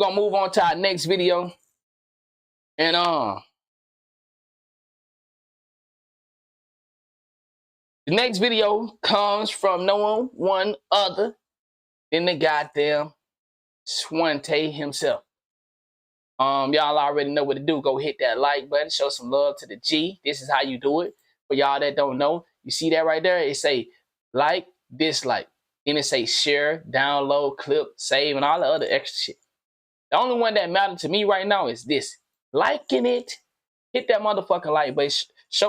We're gonna move on to our next video. And the next video comes from no one other than the goddamn SwantE himself. Y'all already know what to do. Go hit that like button, show some love to the G. This is how you do it. For y'all that don't know, you see that right there? It say like, dislike. Then it say share, download, clip, save, and all the other extra shit. The only one that matters to me right now is this. Liking it. Hit that motherfucking like button.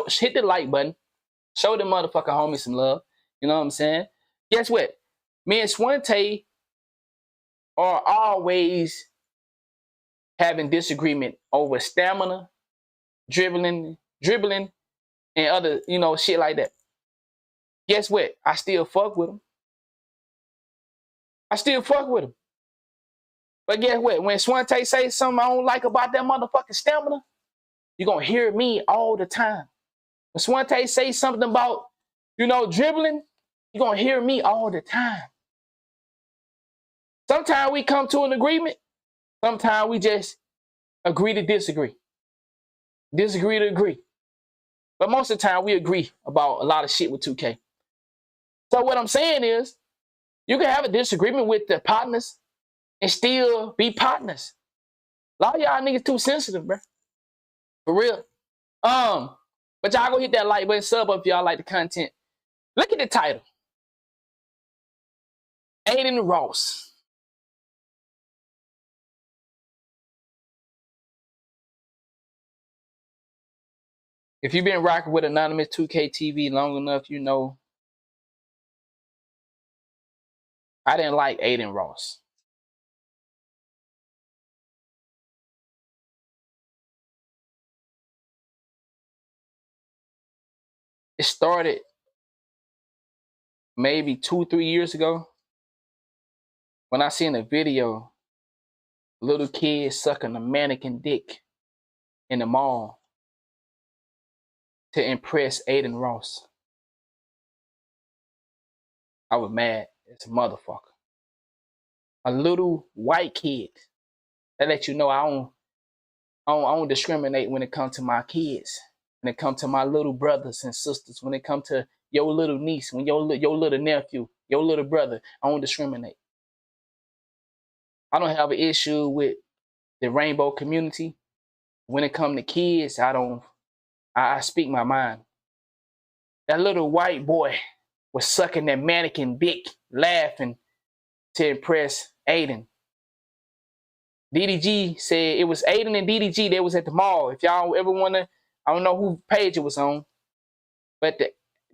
Hit the like button. Show the motherfucking homie some love. You know what I'm saying? Guess what? Me and SwantE are always having disagreement over stamina, dribbling, and other, shit like that. Guess what? I still fuck with him. But guess what? When SwantE say something I don't like about that motherfucking stamina, you're going to hear me all the time. When SwantE say something about, dribbling, you're going to hear me all the time. Sometimes we come to an agreement. Sometimes we just agree to disagree. Disagree to agree. But most of the time we agree about a lot of shit with 2K. So what I'm saying is, you can have a disagreement with the partners and still be partners. A lot of y'all niggas too sensitive, bro. For real. But y'all go hit that like button, sub up if y'all like the content. Look at the title. Adin Ross. If you've been rocking with Anonymous 2K TV long enough, you know I didn't like Adin Ross. It started maybe 2-3 years ago when I seen a video, little kid sucking a mannequin dick in the mall to impress Adin Ross. I was mad as a motherfucker. A little white kid. That let you know I don't discriminate when it comes to my kids. When it comes to my little brothers and sisters. When it comes to your little niece, when your little nephew, your little brother, I don't discriminate. I don't have an issue with the rainbow community. When it comes to kids, I speak my mind. That little white boy was sucking that mannequin dick, laughing to impress Adin. DDG said it was Adin and DDG that was at the mall. If y'all ever wanna, I don't know who page it was on, but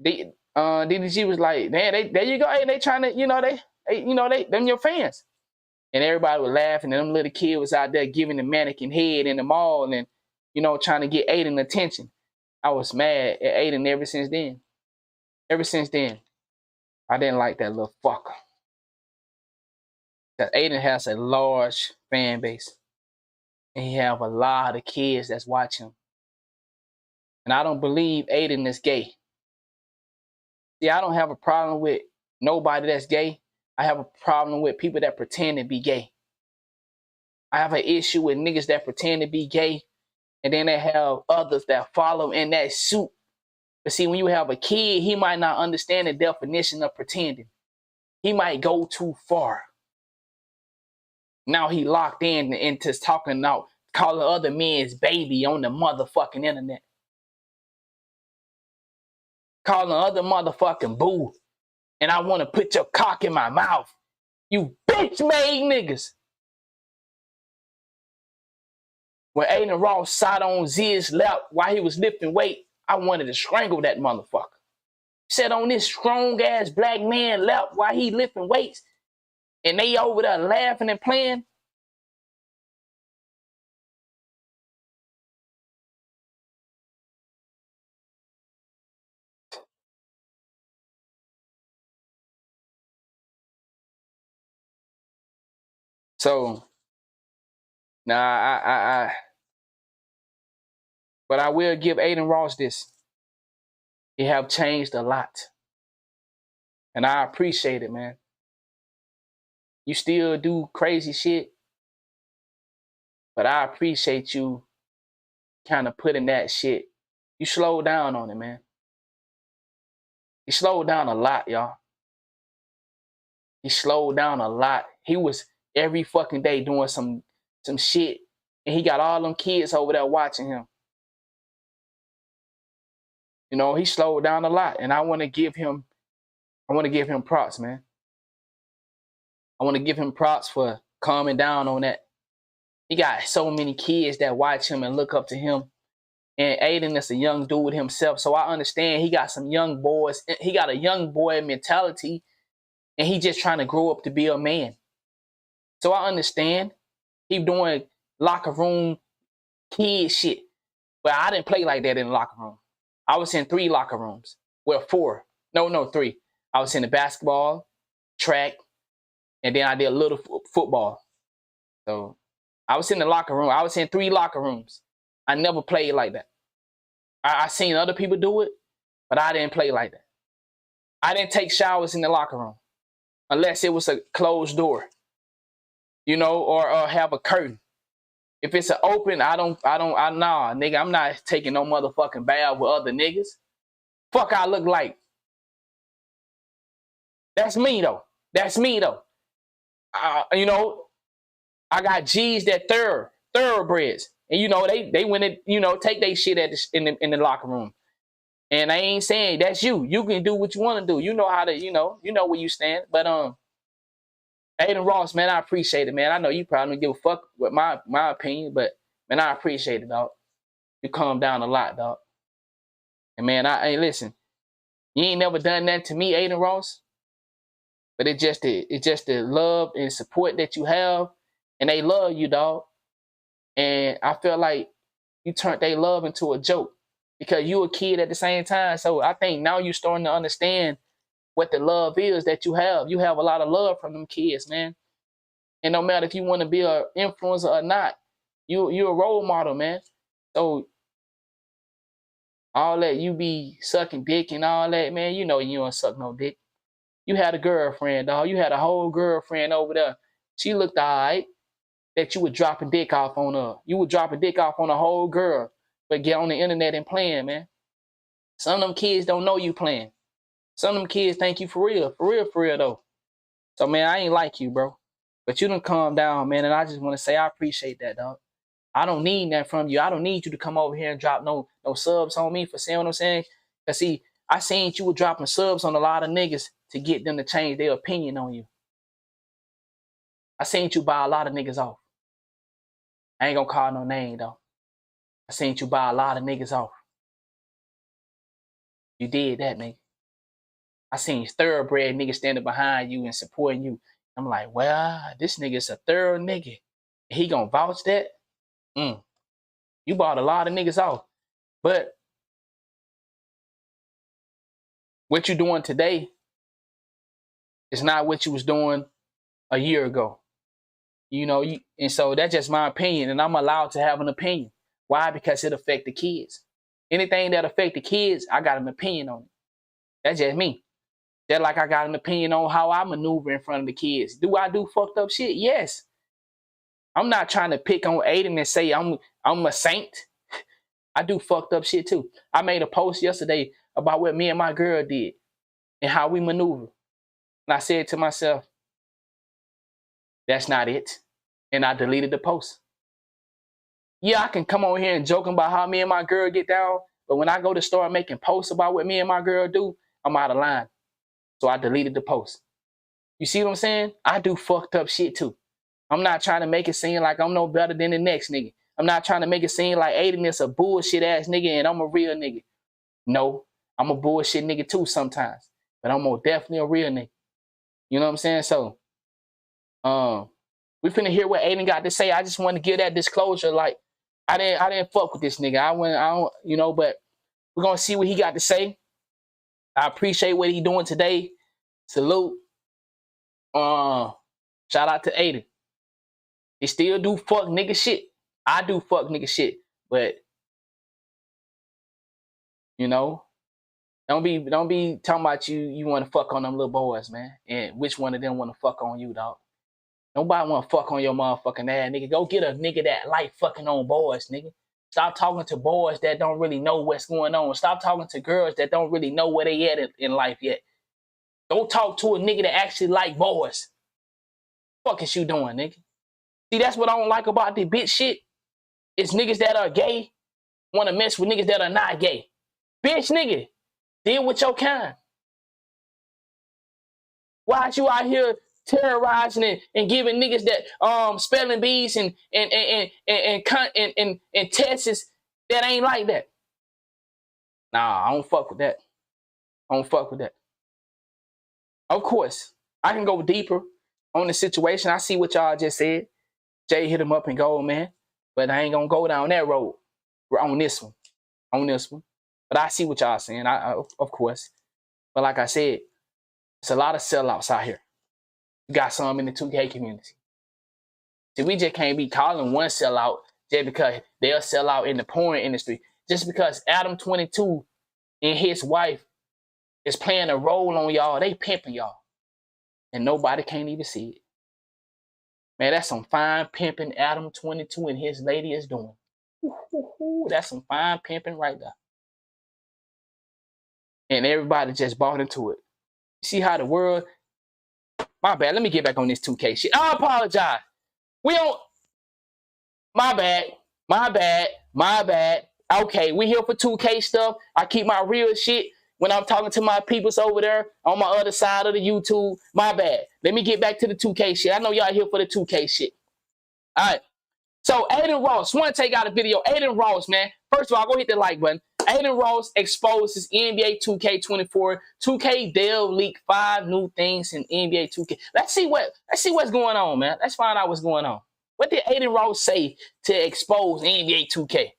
DDG was like, man, there you go, hey, they trying to, them your fans. And everybody was laughing, and them little kid was out there giving the mannequin head in the mall and, trying to get Adin attention. I was mad at Adin ever since then. Ever since then, I didn't like that little fucker. Because Adin has a large fan base. And he have a lot of kids that's watching him. And I don't believe Adin is gay. See, I don't have a problem with nobody that's gay. I have a problem with people that pretend to be gay. I have an issue with niggas that pretend to be gay, and then they have others that follow in that suit. But see, when you have a kid, he might not understand the definition of pretending. He might go too far. Now he locked in into talking out, calling other men's baby on the motherfucking internet. Calling other motherfucking boo. And I want to put your cock in my mouth. You bitch-made niggas. When Adin Ross sat on Z's lap while he was lifting weight, I wanted to strangle that motherfucker. Sat on this strong-ass black man lap while he lifting weights, and they over there laughing and playing. So, nah, but I will give Adin Ross this. He have changed a lot. And I appreciate it, man. You still do crazy shit. But I appreciate you kind of putting that shit. You slowed down on it, man. He slowed down a lot, y'all. He slowed down a lot. He was every fucking day doing some shit. And he got all them kids over there watching him. You know, he slowed down a lot. And I want to give him props, man. I want to give him props for calming down on that. He got so many kids that watch him and look up to him. And Adin is a young dude himself. So I understand he got some young boys. He got a young boy mentality. And he just trying to grow up to be a man. So I understand. He doing locker room kid shit. But I didn't play like that in the locker room. I was in 3 locker rooms. Well, 4. No, 3. I was in the basketball, track, and then I did a little football. So I was in the locker room. I was in 3 locker rooms. I never played like that. I seen other people do it, but I didn't play like that. I didn't take showers in the locker room unless it was a closed door, you know, or have a curtain. If it's an open, nah, nigga, I'm not taking no motherfucking bath with other niggas. Fuck I look like. That's me though. You know, I got G's that thoroughbreds. And you know, they went and, you know, take their shit in the locker room. And I ain't saying that's you. You can do what you want to do. You know how to, you know where you stand. But Adin Ross, man, I appreciate it, man. I know you probably don't give a fuck with my opinion, but man, I appreciate it, dog. You calm down a lot, dog. And man, hey, listen, you ain't never done that to me, Adin Ross. But it's just the love and support that you have, and they love you, dog. And I feel like you turned their love into a joke because you a kid at the same time. So I think now you're starting to understand what the love is that you have. You have a lot of love from them kids, man. And no matter if you want to be an influencer or not, you're a role model, man. So all that you be sucking dick and all that, man, you know you don't suck no dick. You had a girlfriend, dog. You had a whole girlfriend over there. She looked all right. That you were dropping dick off on her. You were dropping dick off on a whole girl, but get on the internet and playing, man. Some of them kids don't know you playing. Some of them kids think you for real though. So man, I ain't like you, bro. But you done calm down, man, and I just want to say I appreciate that, dog. I don't need that from you. I don't need you to come over here and drop no subs on me for saying what I'm saying. Cause see, I seen you were dropping subs on a lot of niggas to get them to change their opinion on you. I seen you buy a lot of niggas off. I ain't gonna call no name though. I seen you buy a lot of niggas off. You did that, nigga. I seen thoroughbred niggas standing behind you and supporting you. I'm like, well, this nigga's a thorough nigga. He gonna vouch that? You bought a lot of niggas off. But what you doing today is not what you was doing a year ago. You know, and so that's just my opinion, and I'm allowed to have an opinion. Why? Because it affects the kids. Anything that affects the kids, I got an opinion on it. That's just me. Just like I got an opinion on how I maneuver in front of the kids. Do I do fucked up shit? Yes. I'm not trying to pick on Adin and say I'm a saint. I do fucked up shit too. I made a post yesterday about what me and my girl did and how we maneuver. And I said to myself, that's not it. And I deleted the post. Yeah, I can come on here and joke about how me and my girl get down, but when I go to start making posts about what me and my girl do, I'm out of line. So I deleted the post. You see what I'm saying? I do fucked up shit too. I'm not trying to make it seem like I'm no better than the next nigga. I'm not trying to make it seem like Adin is a bullshit ass nigga and I'm a real nigga. No, I'm a bullshit nigga too sometimes, but I'm most definitely a real nigga. You know what I'm saying? So, we finna hear what Adin got to say. I just want to give that disclosure. Like, I didn't fuck with this nigga. I don't, you know, but we're gonna see what he got to say. I appreciate what he doing today. Salute. Shout out to Adin. He still do fuck nigga shit. I do fuck nigga shit, but you know, don't be talking about you want to fuck on them little boys, man. And which one of them want to fuck on you, dog? Nobody want to fuck on your motherfucking ass, nigga. Go get a nigga that like fucking on boys, nigga. Stop talking to boys that don't really know what's going on. Stop talking to girls that don't really know where they at in life yet. Go talk to a nigga that actually like boys. Fuck is you doing, nigga? See, that's what I don't like about this bitch shit. It's niggas that are gay want to mess with niggas that are not gay. Bitch, nigga, deal with your kind. Why you out here terrorizing and giving niggas that spelling bees and tests that ain't like that? Nah, I don't fuck with that. I don't fuck with that. Of course, I can go deeper on the situation. I see what y'all just said. Jay hit him up and go, man. But I ain't gonna go down that road. We're on this one. On this one. But I see what y'all saying. Of course. But like I said, it's a lot of sellouts out here. You got some in the 2K community. See, we just can't be calling one sellout just because they'll sell out in the porn industry. Just because Adam 22 and his wife is playing a role on y'all, they pimping y'all. And nobody can't even see it. Man, that's some fine pimping Adam 22 and his lady is doing. That's some fine pimping right there. And everybody just bought into it. See how the world... My bad. Let me get back on this 2K shit. I apologize. We don't... My bad. My bad. My bad. Okay, we here for 2K stuff. I keep my real shit when I'm talking to my peoples over there on my other side of the YouTube. My bad. Let me get back to the 2K shit. I know y'all here for the 2K shit. All right. So Adin Ross, SwantE got a video. Adin Ross, man. First of all, go hit the like button. Adin Ross exposes NBA 2K24. 2K Dell leaked 5 new things in NBA 2K. Let's see what's going on, man. Let's find out what's going on. What did Adin Ross say to expose NBA 2K?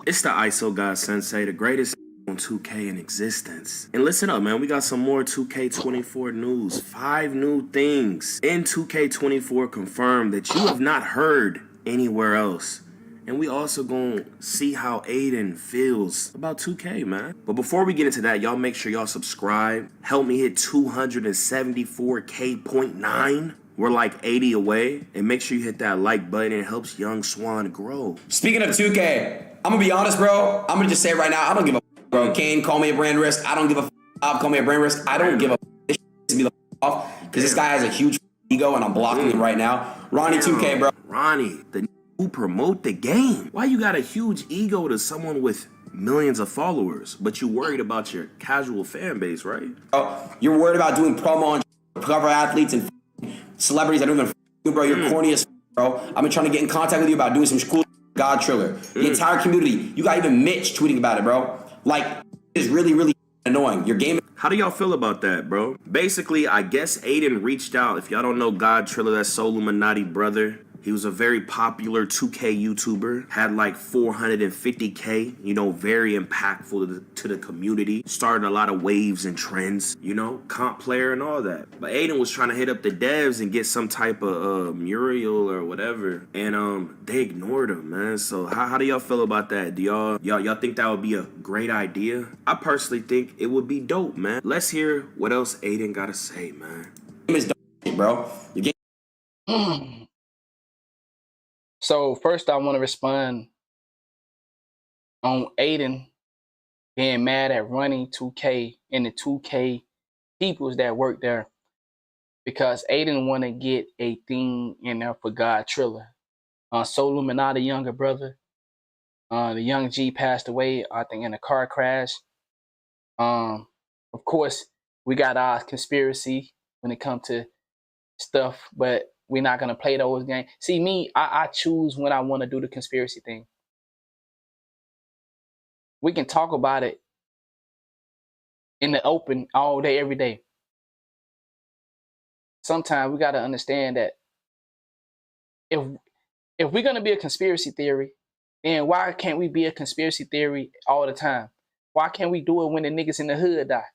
It's the ISO God Sensei, the greatest on 2K in existence. And listen up, man, we got some more 2K24 news. 5 new things in 2K24 confirmed that you have not heard anywhere else. And we also gonna see how Adin feels about 2K, man. But before we get into that, y'all make sure y'all subscribe. Help me hit 274K.9. We're like 80 away. And make sure you hit that like button. It helps young Swan grow. Speaking of 2K, I'm gonna be honest, bro. I'm gonna just say it right now, I don't give a bro. Kane, call me a brand risk. I don't give a call me a brand risk. I don't give a this to be the off because this guy has a huge ego and I'm blocking him right now. Ronnie 2K, bro. Ronnie, the who promote the game. Why you got a huge ego to someone with millions of followers, but you worried about your casual fan base, right? Oh, you're worried about doing promo on cover athletes and celebrities that don't even bro. You're corny as bro. I've been trying to get in contact with you about doing some cool Gawd Triller. The entire community. You got even Mitch tweeting about it, bro. Like, it's really, really annoying. Your game. How do y'all feel about that, bro? Basically, I guess Adin reached out. If y'all don't know Gawd Triller, that's Soluminati brother. He was a very popular 2K YouTuber, had like 450K, you know, very impactful to the community. Started a lot of waves and trends, you know, comp player and all that. But Adin was trying to hit up the devs and get some type of mural or whatever. And they ignored him, man. So how do y'all feel about that? Do y'all think that would be a great idea? I personally think it would be dope, man. Let's hear what else Adin gotta say, man. Game is dope, bro. Your game. So first I want to respond on Adin being mad at running 2K and the 2K peoples that work there because Adin want to get a thing in there for Gawd Triller. Soluminati, younger brother, the young G passed away, I think, in a car crash. Of course, we got our conspiracy when it comes to stuff, but we're not going to play those games. See, me, I choose when I want to do the conspiracy thing. We can talk about it in the open all day, every day. Sometimes we got to understand that if we're going to be a conspiracy theory, then why can't we be a conspiracy theory all the time? Why can't we do it when the niggas in the hood die?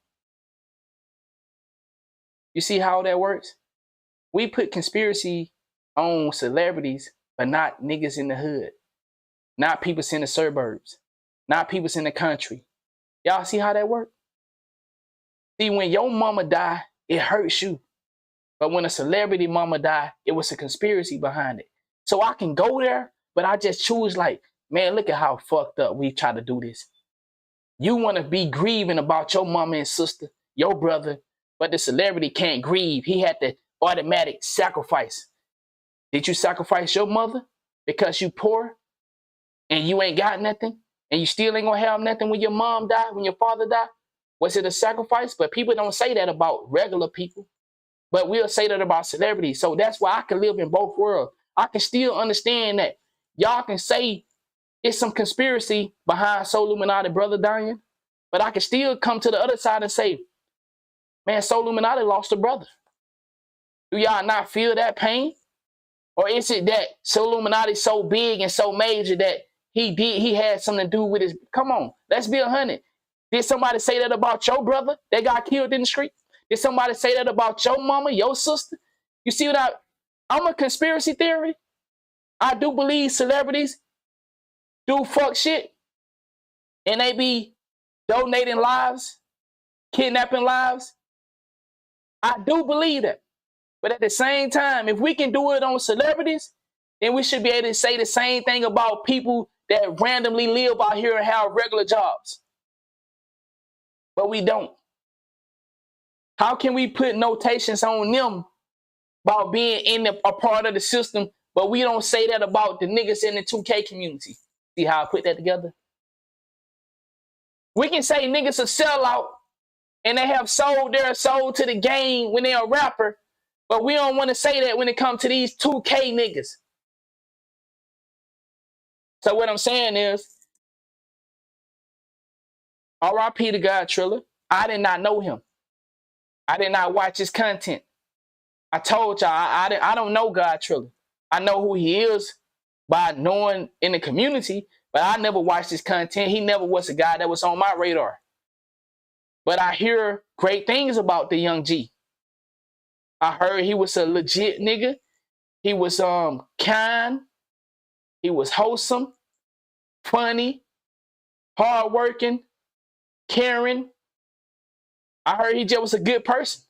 You see how that works? We put conspiracy on celebrities, but not niggas in the hood. Not people in the suburbs. Not people in the country. Y'all see how that works? See, when your mama die, it hurts you. But when a celebrity mama die, it was a conspiracy behind it. So I can go there, but I just choose like, man, look at how fucked up we try to do this. You want to be grieving about your mama and sister, your brother, but the celebrity can't grieve. He had to automatic sacrifice. Did you sacrifice your mother because you poor and you ain't got nothing and you still ain't gonna have nothing when your mom died, when your father died? Was it a sacrifice? But people don't say that about regular people. But we'll say that about celebrities. So that's why I can live in both worlds. I can still understand that y'all can say it's some conspiracy behind Soul Illuminati brother dying, but I can still come to the other side and say, man, Soul Illuminati lost a brother. Do y'all not feel that pain? Or is it that Soul Illuminati so big and so major that he had something to do with his, come on, let's be 100. Did somebody say that about your brother that got killed in the street? Did somebody say that about your mama, your sister? You see what I'm a conspiracy theory. I do believe celebrities do fuck shit. And they be donating lives, kidnapping lives. I do believe that. But at the same time, if we can do it on celebrities, then we should be able to say the same thing about people that randomly live out here and have regular jobs. But we don't. How can we put notations on them about being in a part of the system, but we don't say that about the niggas in the 2K community? See how I put that together? We can say niggas a sellout and they have sold their soul to the game when they're a rapper, but we don't want to say that when it comes to these 2K niggas. So what I'm saying is, R.I.P. to Gawd Triller. I did not know him. I did not watch his content. I told y'all, I don't know Gawd Triller. I know who he is by knowing in the community, but I never watched his content. He never was a guy that was on my radar. But I hear great things about the young G. I heard he was a legit nigga. He was kind. He was wholesome, funny, hardworking, caring. I heard he just was a good person.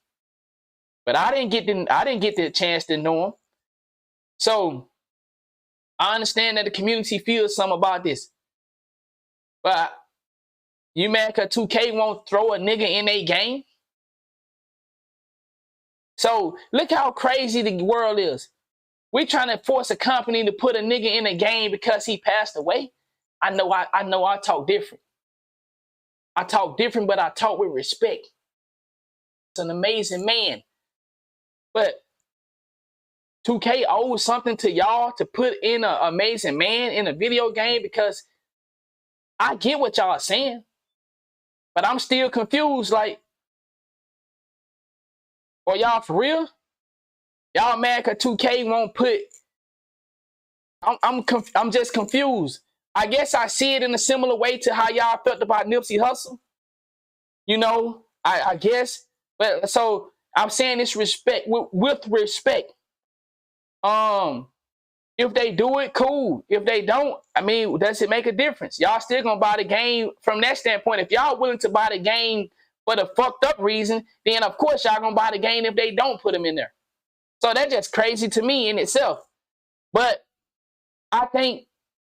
But I didn't get the chance to know him. So I understand that the community feels something about this. But you mad because 2K won't throw a nigga in a game? So look how crazy the world is. We trying to force a company to put a nigga in a game because he passed away. I know I talk different. I talk different, but I talk with respect. It's an amazing man. But 2K owes something to y'all to put in an amazing man in a video game, because I get what y'all are saying, but I'm still confused. Like, are y'all for real? Y'all mad because 2K won't put... I'm just confused. I guess I see it in a similar way to how y'all felt about Nipsey Hussle. You know, I guess. But so I'm saying this respect with respect. If they do it, cool. If they don't, I mean, does it make a difference? Y'all still gonna buy the game from that standpoint. If y'all willing to buy the game for the fucked up reason, then of course y'all gonna buy the game if they don't put them in there. So that's just crazy to me in itself. But I think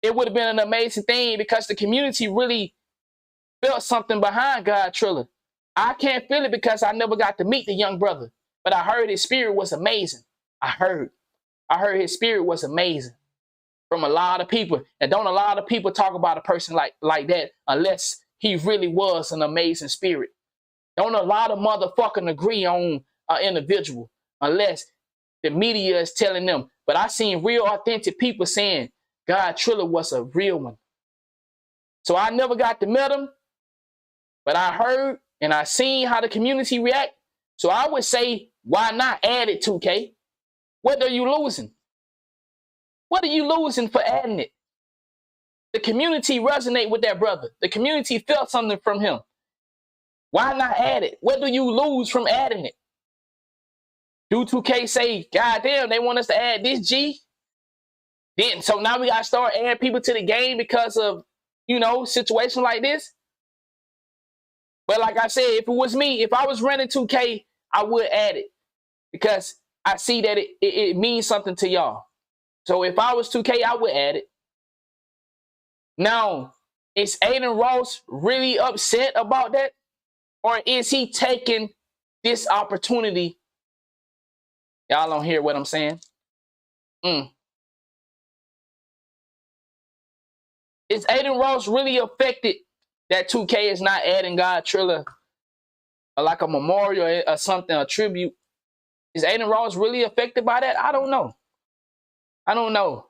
it would have been an amazing thing because the community really felt something behind Gawd Triller. I can't feel it because I never got to meet the young brother, but I heard his spirit was amazing. I heard his spirit was amazing from a lot of people. And don't a lot of people talk about a person like that unless he really was an amazing spirit. Don't a lot of motherfucking agree on an individual unless the media is telling them. But I seen real authentic people saying Gawd Triller was a real one. So I never got to meet him, but I heard and I seen how the community react. So I would say, why not add it, 2K? What are you losing? What are you losing for adding it? The community resonate with that brother. The community felt something from him. Why not add it? What do you lose from adding it? Do 2K say, God damn, they want us to add this G? Then so now we gotta start adding people to the game because of, you know, situations like this? But like I said, if it was me, if I was running 2K, I would add it because I see that it means something to y'all. So if I was 2K, I would add it. Now, is Adin Ross really upset about that? Or is he taking this opportunity? Y'all don't hear what I'm saying? Is Adin Ross really affected that 2K is not adding Gawd Triller like a memorial or something, a tribute? Is Adin Ross really affected by that? I don't know. I don't know.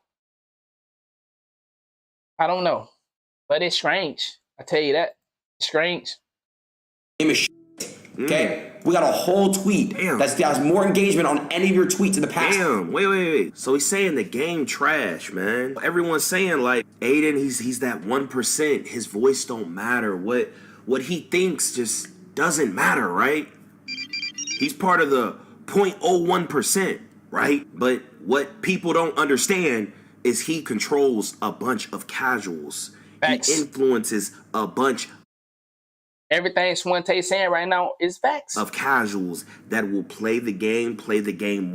I don't know. But it's strange. I tell you that. It's strange. Okay? We got a whole tweet that has more engagement on any of your tweets in the past. Damn, wait. So he's saying the game trash, man. Everyone's saying like Adin, he's that 1%. His voice don't matter. What he thinks just doesn't matter, right? He's part of the 0.01%, right? But what people don't understand is he controls a bunch of casuals. Facts. He influences a bunch. Everything SwantE saying right now is facts. Of casuals that will play the game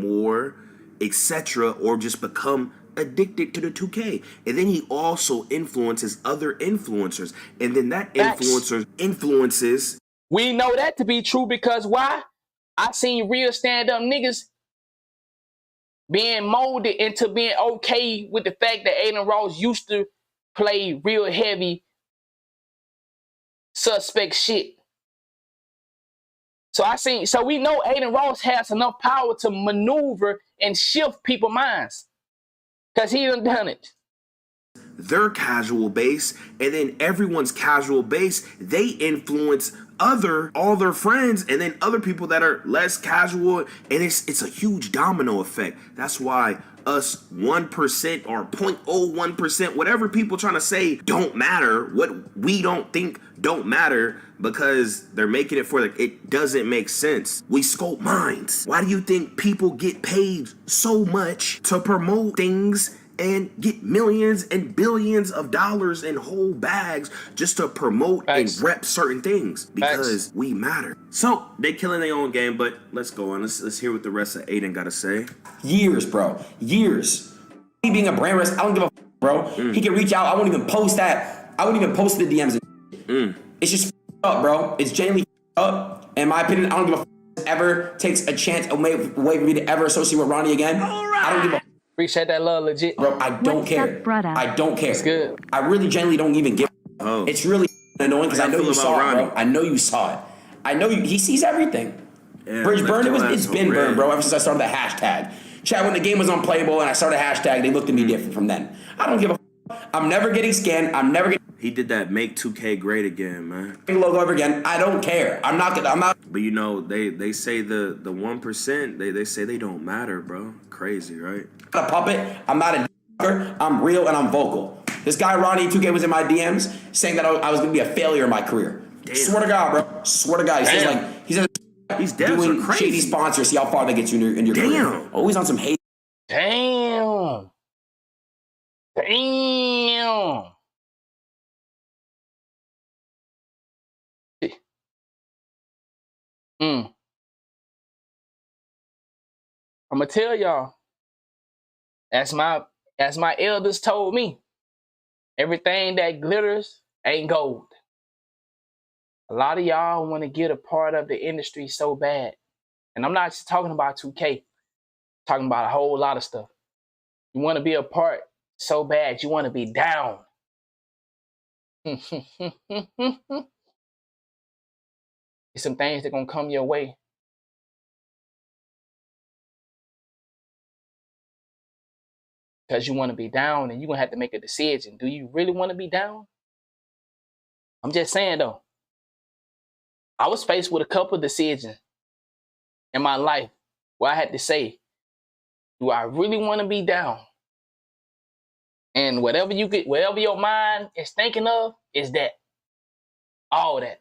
more, etc., or just become addicted to the 2K. And then he also influences other influencers. And then that influencer influences. We know that to be true because why? I seen real stand-up niggas being molded into being okay with the fact that Adin Ross used to play real heavy suspect shit. So we know Adin Ross has enough power to maneuver and shift people's minds. Because he done it. Their casual base, and then everyone's casual base, they influence all their friends, and then other people that are less casual, and it's a huge domino effect. That's why us 1% or 0.01%, whatever people trying to say don't matter, what we don't think don't matter, because they're making it for it doesn't make sense. We scope minds. Why do you think people get paid so much to promote things and get millions and billions of dollars in whole bags just to promote and rep certain things? Because we matter. So they killing their own game, but let's go on. Let's hear what the rest of Adin got to say. Years, bro. Years. He being a brand risk, I don't give a bro. He can reach out. I won't even post that. I wouldn't even post the DMs. It's just up, bro. It's genuinely up. In my opinion, I don't give a ever takes a chance away for me to ever associate with Ronnie again. I don't give a appreciate that love, legit. Bro, I don't care. I don't care. It's good. I really genuinely don't even give It's really annoying because I know you saw it, bro. I know you saw it. I know he sees everything. Yeah, Bridge burned, it's been burned, bro, ever since I started the hashtag. Chat, when the game was unplayable and I started a hashtag, they looked at me different from then. I don't give a I'm never getting scanned. I'm never getting. He did that make 2K great again, man. Logo over again. I don't care. I'm not. But you know, they say the 1%. They say they don't matter, bro. Crazy, right? I'm not a puppet. I'm not a. I'm real and I'm vocal. This guy Ronnie 2K was in my DMs saying that I was gonna be a failure in my career. Damn. Swear to God, bro. Swear to God. He says he's doing shady sponsors. See how far that gets you in your career. Always on some hate. Damn. Damn. I'm gonna tell y'all. As my elders told me, everything that glitters ain't gold. A lot of y'all want to get a part of the industry so bad. And I'm not just talking about 2K. I'm talking about a whole lot of stuff. You want to be a part so bad, you want to be down. There's some things that gonna come your way. Because you want to be down and you're gonna have to make a decision. Do you really want to be down? I'm just saying though. I was faced with a couple of decisions in my life where I had to say, do I really want to be down? And whatever your mind is thinking of is that. All that.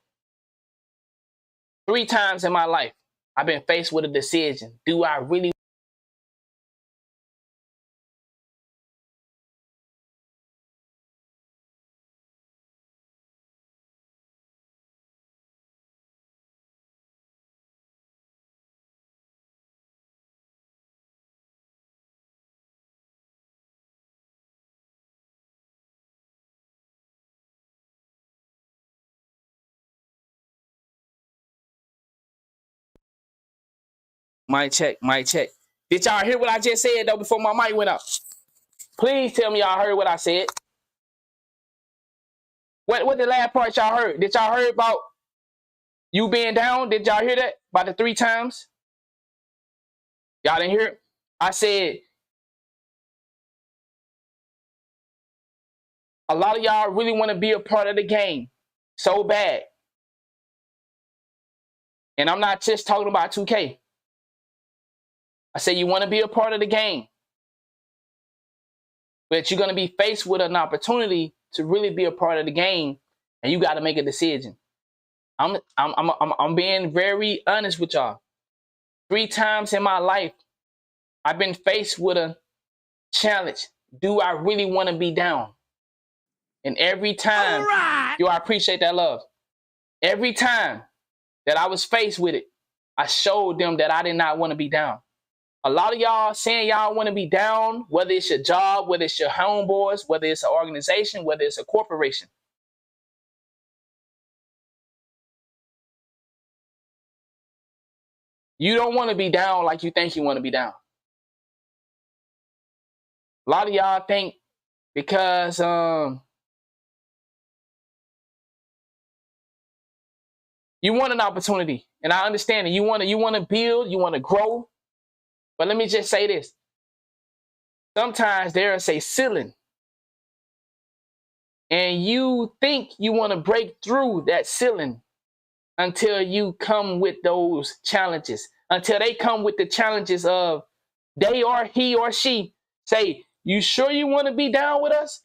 3 times in my life, I've been faced with a decision. Do I really Mic check, mic check. Did y'all hear what I just said though before my mic went up? Please tell me y'all heard what I said. What the last part y'all heard? Did y'all hear about you being down? Did y'all hear that? About the 3 times? Y'all didn't hear it? I said a lot of y'all really want to be a part of the game so bad. And I'm not just talking about 2K. I said you want to be a part of the game. But you're going to be faced with an opportunity to really be a part of the game, and you got to make a decision. I'm being very honest with y'all. 3 times in my life, I've been faced with a challenge. Do I really want to be down? And every time, yo, I appreciate that love. Every time that I was faced with it, I showed them that I did not want to be down. A lot of y'all saying y'all want to be down, whether it's your job, whether it's your homeboys, whether it's an organization, whether it's a corporation. You don't want to be down like you think you want to be down. A lot of y'all think because you want an opportunity, and I understand it. You want to build, you want to grow. But let me just say this. Sometimes there is a ceiling, and you think you want to break through that ceiling until you come with those challenges, until they come with the challenges of they or he or she say, you sure you want to be down with us?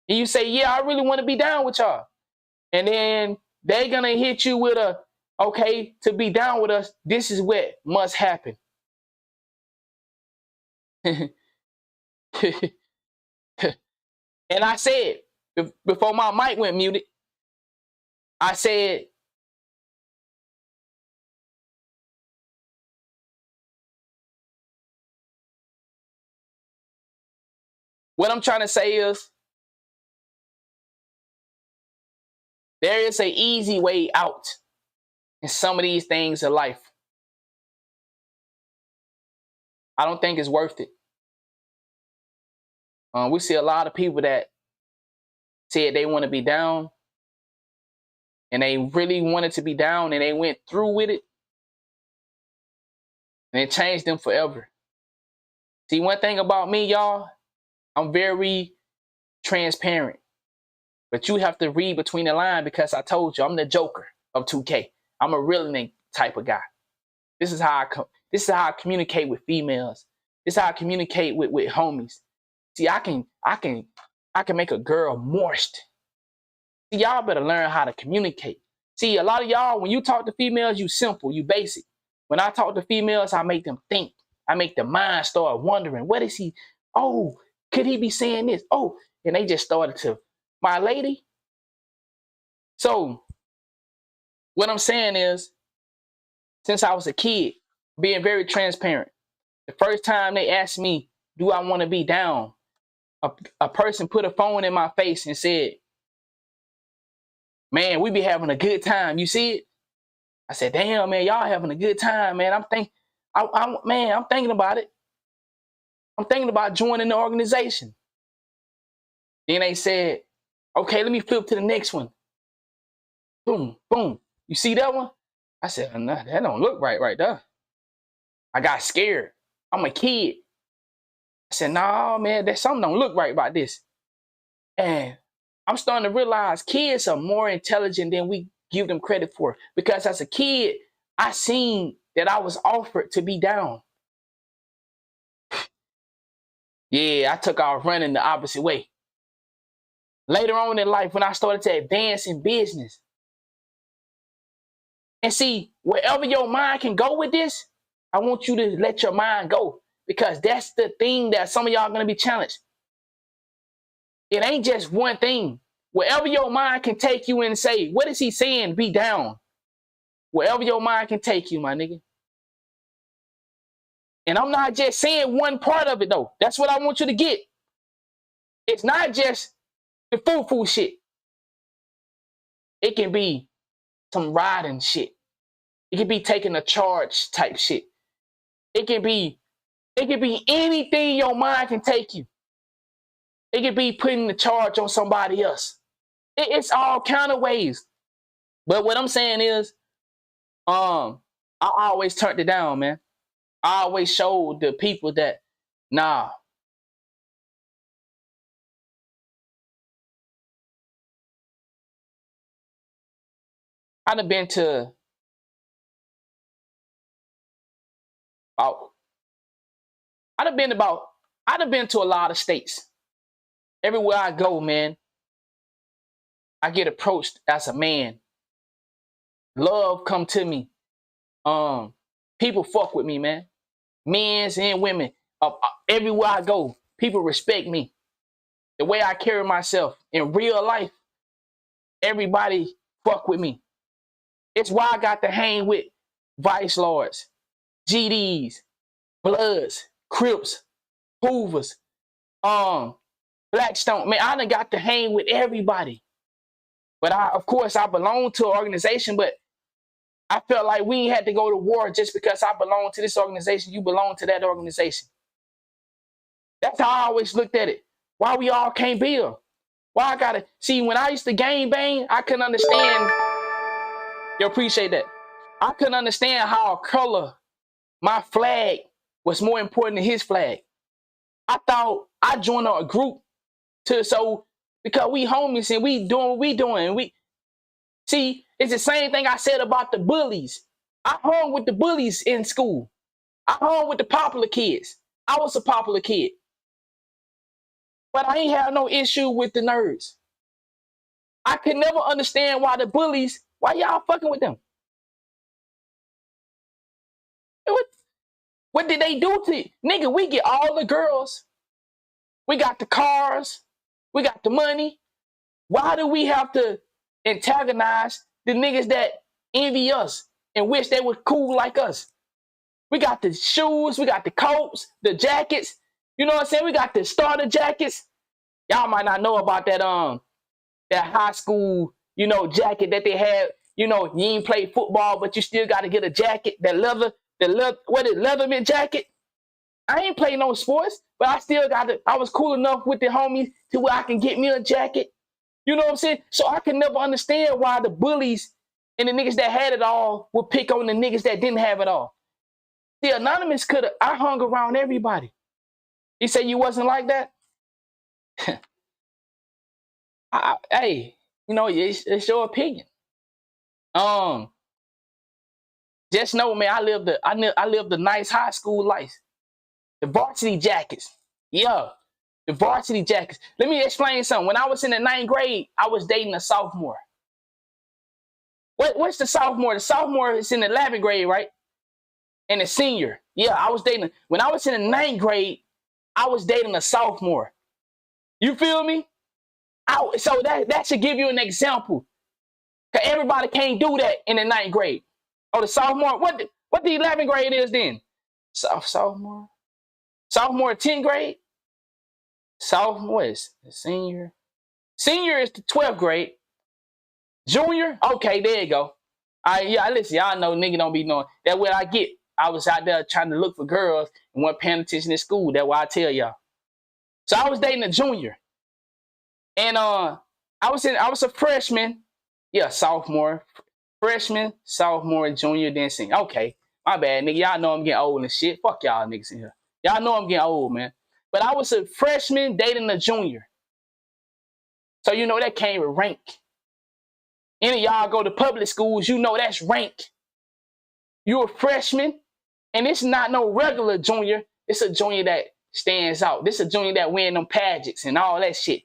And you say, yeah, I really want to be down with y'all. And then they're going to hit you with a, okay, to be down with us, this is what must happen. And I said, before my mic went muted, I said, what I'm trying to say is, there is an easy way out in some of these things in life. I don't think it's worth it. We see a lot of people that said they want to be down, and they really wanted to be down, and they went through with it, and it changed them forever. See, one thing about me, y'all, I'm very transparent. But you have to read between the lines, because I told you I'm the Joker of 2K. I'm a real type of guy. This is how I communicate with females. This is how I communicate with homies. See, I can make a girl moist. See, y'all better learn how to communicate. See, a lot of y'all, when you talk to females, you simple, you basic. When I talk to females, I make them think. I make the mind start wondering, what is he? Oh, could he be saying this? Oh, and they just started to, my lady. So what I'm saying is, since I was a kid, being very transparent, the first time they asked me, do I want to be down? A person put a phone in my face and said, man, we be having a good time. You see it? I said, damn, man, y'all having a good time, man. I'm thinking about it. I'm thinking about joining the organization. Then they said, okay, let me flip to the next one. Boom, boom. You see that one? I said, nah, that don't look right there. I got scared. I'm a kid. I said, nah, man, there's something don't look right about this. And I'm starting to realize kids are more intelligent than we give them credit for. Because as a kid, I seen that I was offered to be down. Yeah, I took off running the opposite way. Later on in life, when I started to advance in business. And see, wherever your mind can go with this, I want you to let your mind go. Because that's the thing that some of y'all are going to be challenged. It ain't just one thing. Wherever your mind can take you and say, what is he saying? Be down. Wherever your mind can take you, my nigga. And I'm not just saying one part of it, though. That's what I want you to get. It's not just the foo-foo shit. It can be some riding shit. It can be taking a charge type shit. It can be anything your mind can take you. It could be putting the charge on somebody else. It's all kind of ways. But what I'm saying is, I always turned it down, man. I always showed the people that, nah. I'd have been to about, I'd have been to a lot of states. Everywhere I go, man, I get approached as a man. Love come to me. People fuck with me, man. Men's and women. Everywhere I go, people respect me. The way I carry myself in real life, everybody fuck with me. It's why I got to hang with Vice Lords, GDs, Bloods, Crips, Hoovers, Blackstone. Man, I done got to hang with everybody. But of course, I belong to an organization, but I felt like we ain't had to go to war just because I belong to this organization. You belong to that organization. That's how I always looked at it. Why we all can't build? Why I gotta see? When I used to gang bang, I couldn't understand. You appreciate that? I couldn't understand how a color, my flag, was more important than his flag. I thought I joined a group because we homies and we doing what we doing. We see, it's the same thing I said about the bullies. I hung with the bullies in school. I hung with the popular kids. I was a popular kid. But I ain't have no issue with the nerds. I could never understand why the bullies, why y'all fucking with them? What did they do to you? Nigga, we get all the girls. We got the cars. We got the money. Why do we have to antagonize the niggas that envy us and wish they were cool like us? We got the shoes. We got the coats, the jackets. You know what I'm saying? We got the starter jackets. Y'all might not know about that high school, jacket that they had. You ain't play football, but you still got to get a jacket. Leatherman jacket. I ain't play no sports, but I still I was cool enough with the homies to where I can get me a jacket. You know what I'm saying? So I can never understand why the bullies and the niggas that had it all would pick on the niggas that didn't have it all. The Anonymous I hung around everybody. He said you wasn't like that? Hey, it's your opinion. Just know, man, I lived a nice high school life. The varsity jackets. Yeah, the varsity jackets. Let me explain something. When I was in the 9th grade, I was dating a sophomore. What's the sophomore? The sophomore is in the 11th grade, right? And the senior. Yeah, I was dating. When I was in the 9th grade, I was dating a sophomore. You feel me? So that should give you an example. Because everybody can't do that in the 9th grade. Oh, the sophomore. What the 11th grade is then? Sophomore. Sophomore 10th grade. Sophomore is the senior. Senior is the 12th grade. Junior? Okay, there you go. Listen, y'all know nigga don't be knowing. That's what I get. I was out there trying to look for girls and wasn't paying attention in school. That's why I tell y'all. So I was dating a junior. And I was a freshman. Yeah, sophomore. Freshman, sophomore, junior, then senior. Okay, my bad, nigga. Y'all know I'm getting old and shit. Fuck y'all niggas in here. Y'all know I'm getting old, man. But I was a freshman dating a junior. So that came with rank. Any of y'all go to public schools, that's rank. You're a freshman, and it's not no regular junior. It's a junior that stands out. This a junior that win them pageants and all that shit.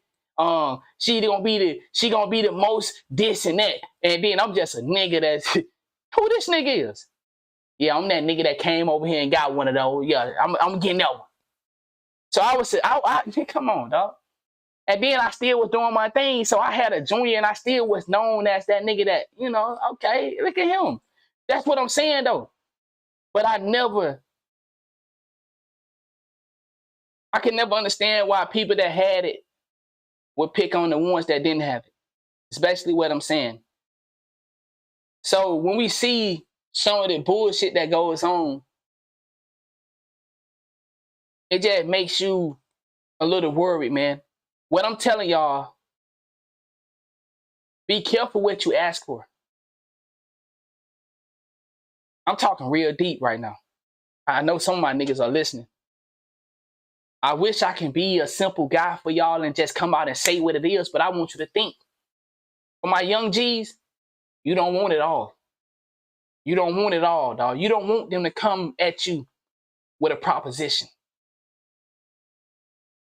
She gonna be the most this and that. And then I'm just a nigga that's who this nigga is. Yeah, I'm that nigga that came over here and got one of those. Yeah, I'm getting that one. So I come on, dog. And then I still was doing my thing. So I had a junior and I still was known as that nigga that, okay, look at him. That's what I'm saying though. But I can never understand why people that had it would pick on the ones that didn't have it. Especially what I'm saying. So when we see some of the bullshit that goes on it just makes you a little worried, man. What I'm telling y'all, be careful what you ask for. I'm talking real deep right now. I know some of my niggas are listening. I wish I can be a simple guy for y'all and just come out and say what it is, but I want you to think. For my young G's, you don't want it all. You don't want it all, dog. You don't want them to come at you with a proposition.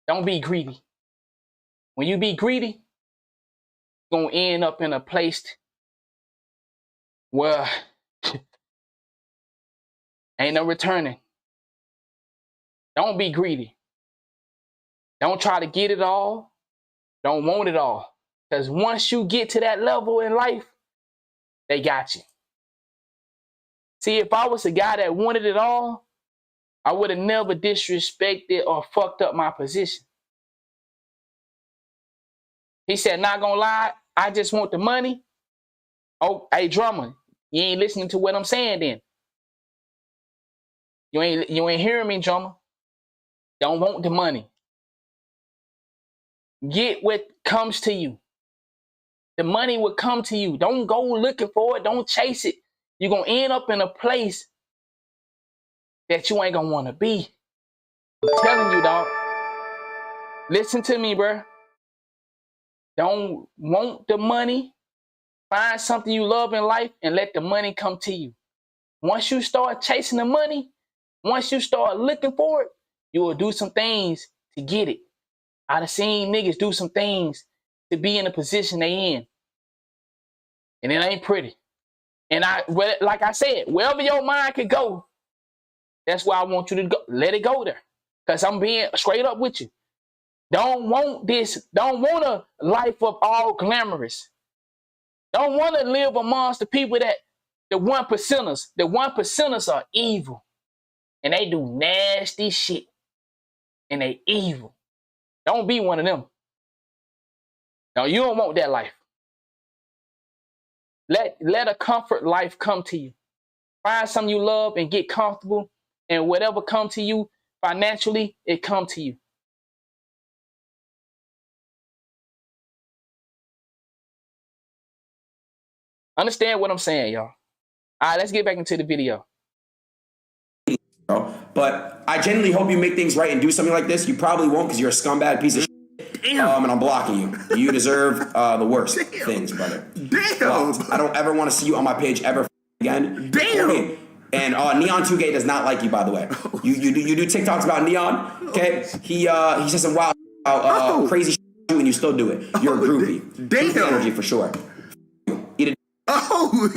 Don't be greedy. When you be greedy, you're going to end up in a place where ain't no returning. Don't be greedy. Don't try to get it all. Don't want it all. Because once you get to that level in life, they got you. See, if I was a guy that wanted it all, I would have never disrespected or fucked up my position. He said, not gonna lie, I just want the money. Oh, hey, drummer, you ain't listening to what I'm saying then. You ain't hearing me, drummer. Don't want the money. Get what comes to you. The money will come to you. Don't go looking for it. Don't chase it. You're going to end up in a place that you ain't going to want to be. I'm telling you, dog. Listen to me, bro. Don't want the money. Find something you love in life and let the money come to you. Once you start chasing the money, once you start looking for it, you will do some things to get it. I done seen niggas do some things to be in the position they in. And it ain't pretty. And like I said, wherever your mind could go, that's where I want you to go. Let it go there. Because I'm being straight up with you. Don't want this. Don't want a life of all glamorous. Don't want to live amongst the people that, the one percenters. The one percenters are evil. And they do nasty shit. And they evil. Don't be one of them. No, you don't want that life. Let a comfort life come to you. Find something you love and get comfortable. And whatever come to you financially, it come to you. Understand what I'm saying, y'all. All right, let's get back into the video. But I genuinely hope you make things right and do something like this. You probably won't because you're a scumbag piece of shit. And I'm blocking you. You deserve the worst things, brother. I don't ever want to see you on my page ever again. Okay. And Neon 2K does not like you, by the way. You do TikToks about Neon, okay? He says some wild, crazy shit and you still do it. You're a groupie. Groupie energy for sure. Eat it. Oh,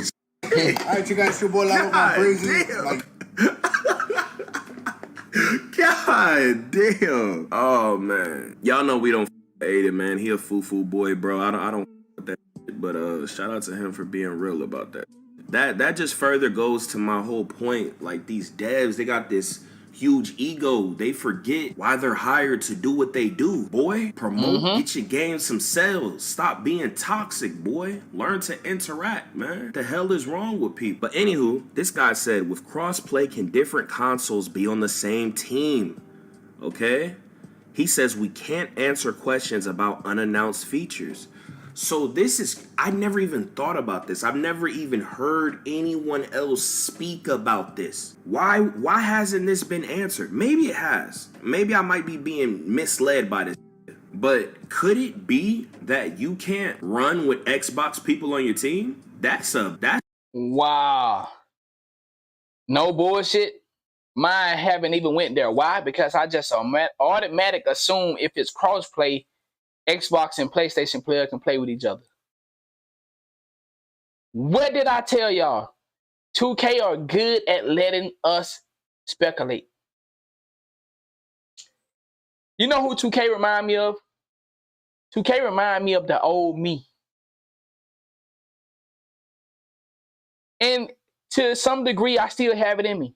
shit. All right, you guys, your boy Lavo got crazy. God damn. Oh, man. Y'all know we don't Adin, man. He a foo-foo boy, bro. I don't with that shit, but shout out to him for being real about that. That just further goes to my whole point. Like, these devs, they got this huge ego. They forget why they're hired to do what they do. Boy, promote, get your game some sales. Stop being toxic, boy. Learn to interact, man. What the hell is wrong with people? But anywho, this guy said, with crossplay, can different consoles be on the same team? Okay? He says we can't answer questions about unannounced features. So this is, I never even thought about this. I've never even heard anyone else speak about this. Why hasn't this been answered? Maybe it has. Maybe I might be being misled by this. But could it be that you can't run with Xbox people on your team? That's wow. No bullshit. Mine haven't even went there. Why? Because I just automatic assume if it's crossplay, Xbox and PlayStation player can play with each other. What did I tell y'all? 2K are good at letting us speculate. You know who 2K remind me of? 2K remind me of the old me. And to some degree, I still have it in me.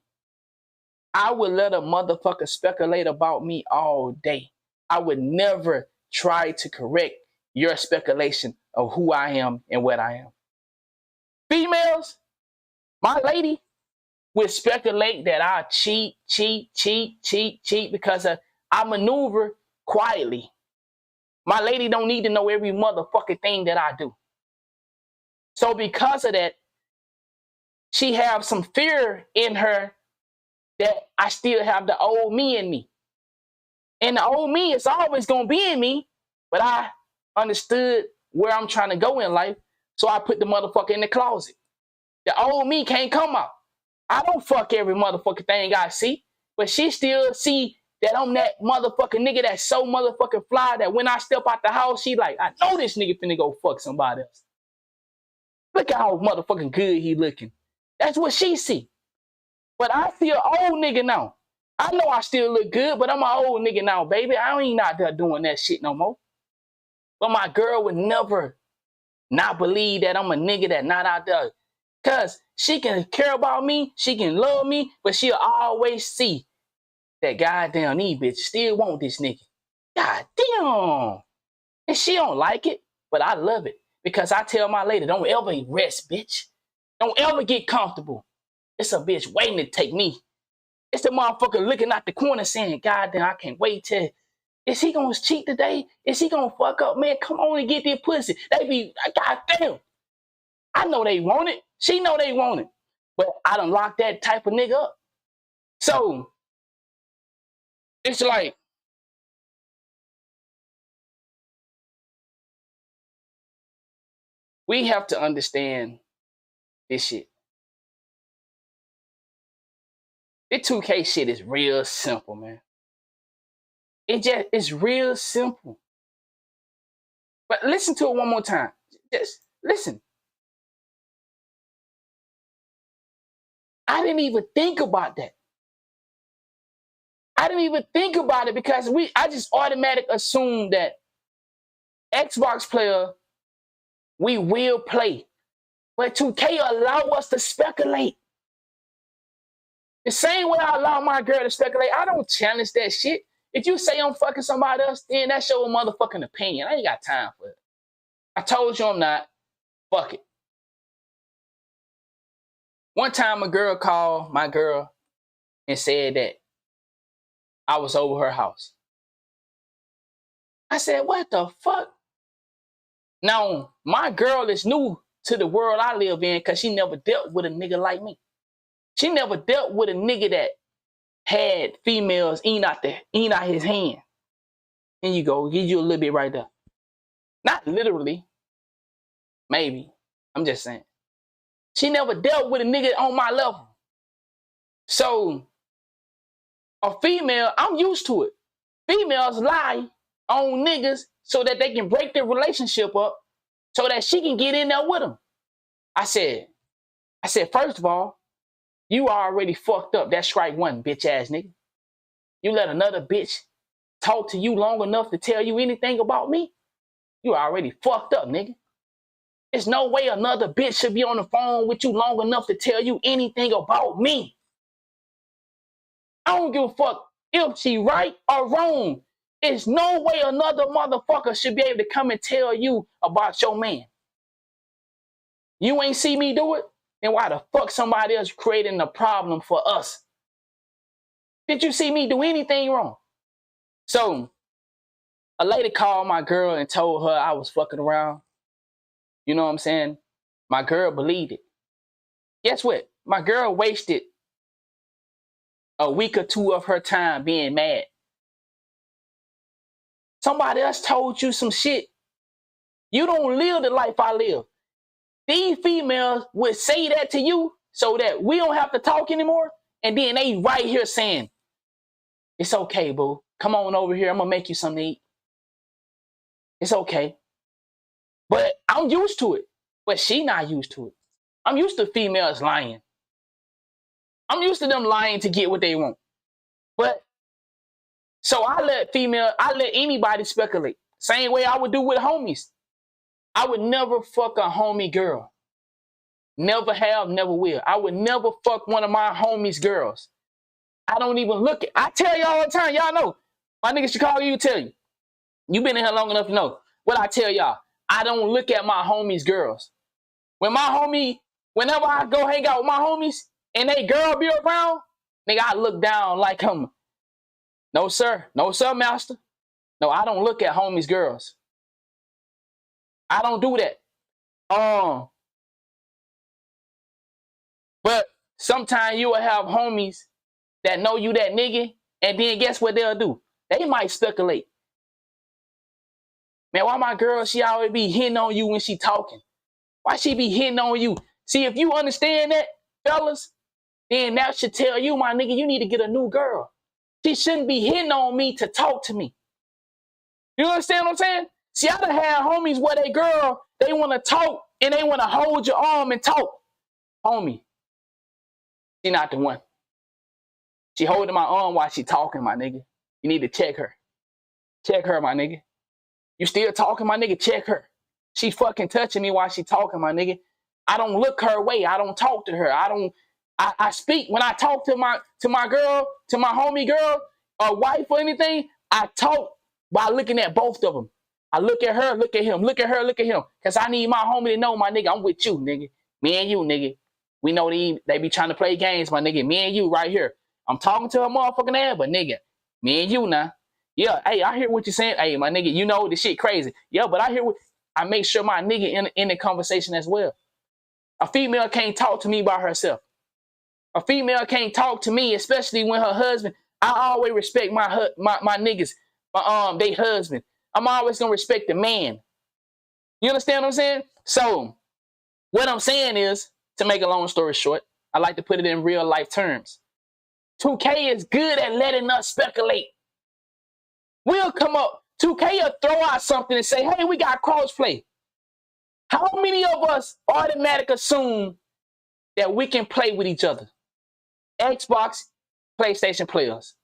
I would let a motherfucker speculate about me all day. I would never try to correct your speculation of who I am and what I am. Females, my lady will speculate that I cheat because I maneuver quietly. My lady don't need to know every motherfucking thing that I do. So because of that, she have some fear in her that I still have the old me in me. And the old me is always going to be in me, but I understood where I'm trying to go in life, so I put the motherfucker in the closet. The old me can't come out. I don't fuck every motherfucking thing I see, but she still see that I'm that motherfucking nigga that's so motherfucking fly that when I step out the house, she like, I know this nigga finna go fuck somebody else. Look at how motherfucking good he looking. That's what she see. But I see an old nigga now. I know I still look good, but I'm an old nigga now, baby. I ain't out there doing that shit no more. But my girl would never not believe that I'm a nigga that not out there. Because she can care about me, she can love me, but she'll always see that goddamn these bitches still want this nigga. Goddamn. And she don't like it, but I love it. Because I tell my lady, don't ever rest, bitch. Don't ever get comfortable. It's a bitch waiting to take me. It's the motherfucker looking out the corner saying, goddamn, I can't wait till... Is he gonna cheat today? Is he gonna fuck up? Man, come on and get this pussy. They be, goddamn. I know they want it. She know they want it. But I done locked that type of nigga up. So, it's like, we have to understand this shit. This 2K shit is real simple, man. It's real simple. But listen to it one more time. Just listen. I didn't even think about that. I didn't even think about it because I just automatically assumed that Xbox player, we will play. But 2K allow us to speculate. The same way I allow my girl to speculate, I don't challenge that shit. If you say I'm fucking somebody else, then that's your motherfucking opinion. I ain't got time for it. I told you I'm not. Fuck it. One time a girl called my girl and said that I was over her house. I said, what the fuck? Now, my girl is new to the world I live in because she never dealt with a nigga like me. She never dealt with a nigga that had females eating out his hand. And you go, give you a little bit right there. Not literally. Maybe. I'm just saying. She never dealt with a nigga on my level. So, a female, I'm used to it. Females lie on niggas so that they can break their relationship up so that she can get in there with them. I said, first of all, you already fucked up. That's strike one, bitch ass nigga. You let another bitch talk to you long enough to tell you anything about me? You already fucked up, nigga. There's no way another bitch should be on the phone with you long enough to tell you anything about me. I don't give a fuck if she right or wrong. There's no way another motherfucker should be able to come and tell you about your man. You ain't see me do it? Then why the fuck somebody else creating a problem for us? Did you see me do anything wrong? So, a lady called my girl and told her I was fucking around. You know what I'm saying? My girl believed it. Guess what? My girl wasted a week or two of her time being mad. Somebody else told you some shit. You don't live the life I live. These females would say that to you so that we don't have to talk anymore. And then they right here saying, it's okay, boo. Come on over here. I'm going to make you something to eat. It's okay. But I'm used to it. But she not used to it. I'm used to females lying. I'm used to them lying to get what they want. But, so I let anybody speculate. Same way I would do with homies. I would never fuck a homie girl. Never have, never will. I would never fuck one of my homies' girls. I don't even look at. I tell y'all all the time. Y'all know. My niggas should call you, tell you. You been in here long enough to know. What I tell y'all. I don't look at my homies' girls. Whenever I go hang out with my homies, and they girl be around, nigga, I look down like him. No, sir. No, sir, master. No, I don't look at homies' girls. I don't do that. But sometimes you will have homies that know you that nigga, and then guess what they'll do? They might speculate. Man, why my girl, she always be hitting on you when she talking? Why she be hitting on you? See, if you understand that, fellas, then that should tell you, my nigga, you need to get a new girl. She shouldn't be hitting on me to talk to me. You understand what I'm saying? See, I done had homies where they girl, they want to talk and they want to hold your arm and talk. Homie, she not the one. She holding my arm while she talking, my nigga. You need to check her. Check her, my nigga. You still talking, my nigga? Check her. She fucking touching me while she talking, my nigga. I don't look her way. I don't talk to her. I speak when I talk to my girl, to my homie girl, or wife or anything. I talk by looking at both of them. I look at her, look at him, look at her, look at him. Cause I need my homie to know, my nigga, I'm with you, nigga. Me and you, nigga. We know they be trying to play games, my nigga. Me and you right here. I'm talking to her motherfucking ass, but nigga, me and you now. Yeah, hey, I hear what you're saying. Hey, my nigga, you know this shit crazy. Yeah, but I hear what I make sure my nigga in the conversation as well. A female can't talk to me by herself. A female can't talk to me, especially when her husband. I always respect my niggas, they husband. I'm always gonna respect the man. You understand what I'm saying? So, what I'm saying is, to make a long story short, I like to put it in real life terms. 2K is good at letting us speculate. We'll come up, 2K will throw out something and say, hey, we got crossplay. How many of us automatically assume that we can play with each other? Xbox, PlayStation players.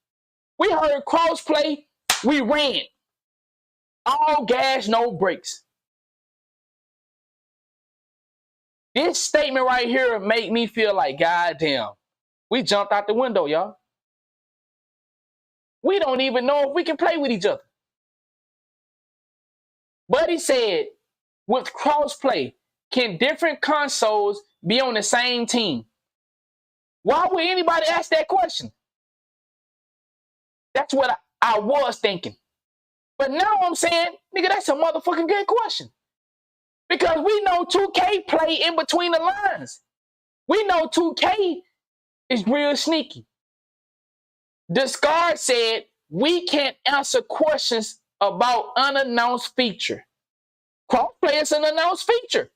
We heard crossplay, we ran. All gas, no brakes. This statement right here make me feel like, goddamn, we jumped out the window, y'all. We don't even know if we can play with each other. Buddy said, with crossplay, can different consoles be on the same team? Why would anybody ask that question? That's what I was thinking. But now I'm saying, nigga, that's a motherfucking good question. Because we know 2K play in between the lines. We know 2K is real sneaky. Discard said, we can't answer questions about unannounced feature. Crossplay is an announced feature.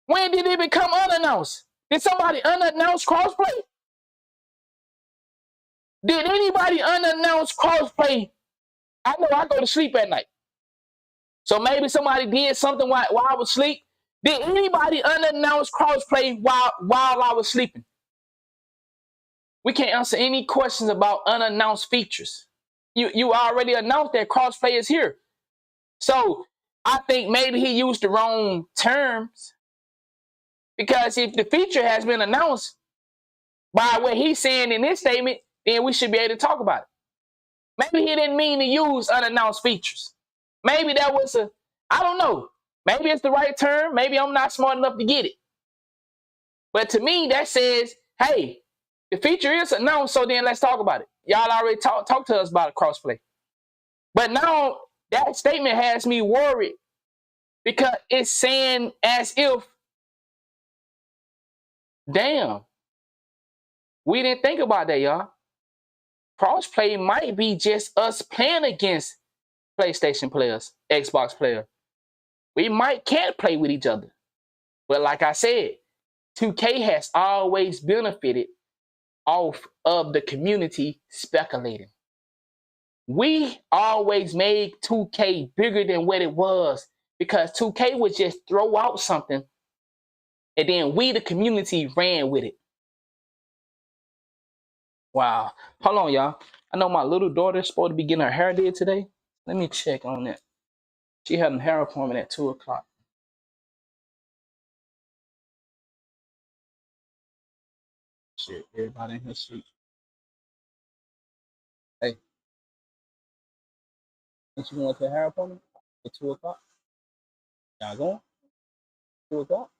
When did it become unannounced? Did somebody unannounce crossplay? Did anybody unannounce crossplay? I know I go to sleep at night. So maybe somebody did something while I was asleep. Did anybody unannounce crossplay while I was sleeping? We can't answer any questions about unannounced features. You already announced that crossplay is here. So I think maybe he used the wrong terms. Because if the feature has been announced by what he's saying in his statement, then we should be able to talk about it. Maybe he didn't mean to use unannounced features. Maybe that was I don't know. Maybe it's the right term. Maybe I'm not smart enough to get it. But to me, that says, hey, the feature is announced, so then let's talk about it. Y'all already talked to us about crossplay. But now that statement has me worried because it's saying as if, damn, we didn't think about that, y'all. Crossplay might be just us playing against PlayStation players, Xbox players. We can't play with each other. But like I said, 2K has always benefited off of the community speculating. We always made 2K bigger than what it was because 2K would just throw out something and then we, the community, ran with it. Wow. Hold on, y'all. I know my little daughter's supposed to be getting her hair did today. Let me check on that. She had a hair appointment at 2 o'clock. Shit, everybody in here sleep. Hey, ain't you going to a hair appointment at 2 o'clock? Y'all going? 2 o'clock?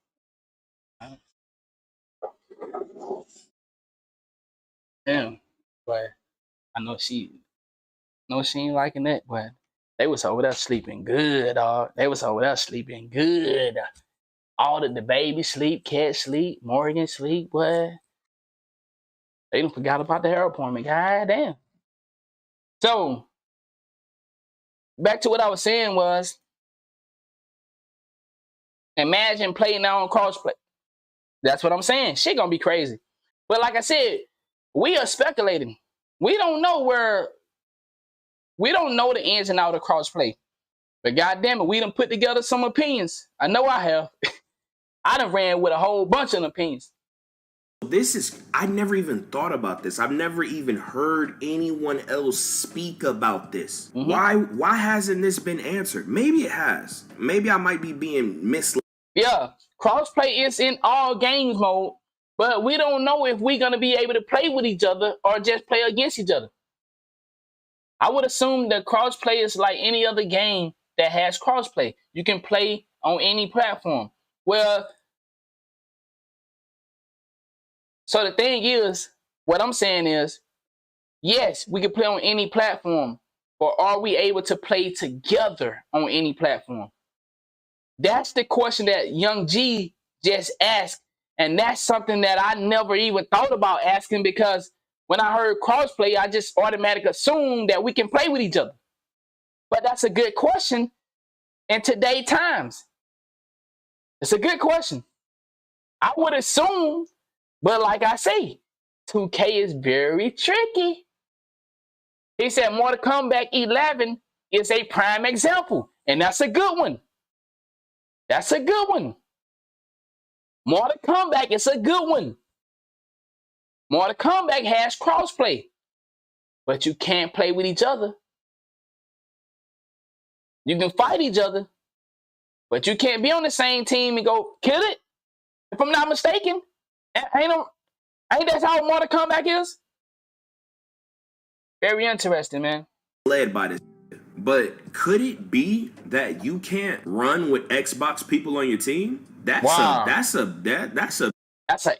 Damn. But I know she ain't liking that, but they was over there sleeping good, dog. They was over there sleeping good. All the baby sleep, cat sleep, Morgan sleep, boy. They done forgot about the hair appointment. God damn. So back to what I was saying was, imagine playing now on crossplay. That's what I'm saying. Shit gonna be crazy. But like I said, we are speculating. We don't know the ins and outs of crossplay. But goddamn it, we done put together some opinions. I know I have. I done ran with a whole bunch of opinions. I never even thought about this. I've never even heard anyone else speak about this. Why hasn't this been answered? Maybe it has. Maybe I might be being misled. Yeah, crossplay is in all games mode, but we don't know if we're going to be able to play with each other or just play against each other. I would assume that crossplay is like any other game that has crossplay. You can play on any platform. Well, so the thing is, what I'm saying is, yes, we can play on any platform, but are we able to play together on any platform? That's the question that Young G just asked, and that's something that I never even thought about asking, because when I heard crossplay, I just automatically assumed that we can play with each other. But that's a good question in today's times. It's a good question. I would assume, but like I say, 2K is very tricky. He said Mortal Kombat 11 is a prime example, and that's a good one. That's a good one. Mortal Kombat is a good one. Mortal Kombat has crossplay, but you can't play with each other. You can fight each other, but you can't be on the same team and go kill it. If I'm not mistaken, ain't that how Mortal Kombat is? Very interesting, man. Led by this. But could it be that you can't run with Xbox people on your team? That's a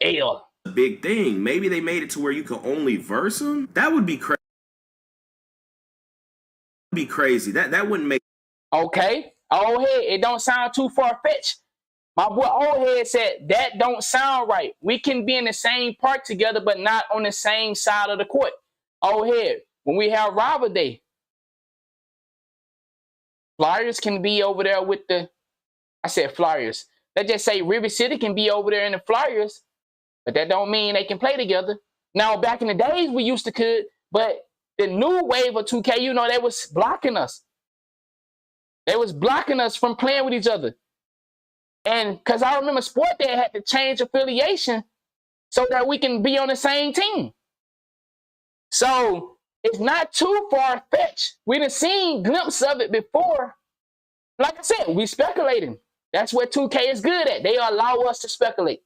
L. big thing. Maybe they made it to where you can only verse them. That would be crazy. That wouldn't make. Okay. Old head, it don't sound too far-fetched. My boy Old Head said that don't sound right. We can be in the same park together, but not on the same side of the court. Old Head, when we have Rival Day, Flyers can be over there with I said Flyers. Let's just say River City can be over there in the Flyers, but that don't mean they can play together. Now, back in the days, we used to could, but the new wave of 2K, they was blocking us. They was blocking us from playing with each other. And because I remember SwantE had to change affiliation so that we can be on the same team. So it's not too far-fetched. We done seen glimpses of it before. Like I said, we speculating. That's what 2K is good at. They allow us to speculate.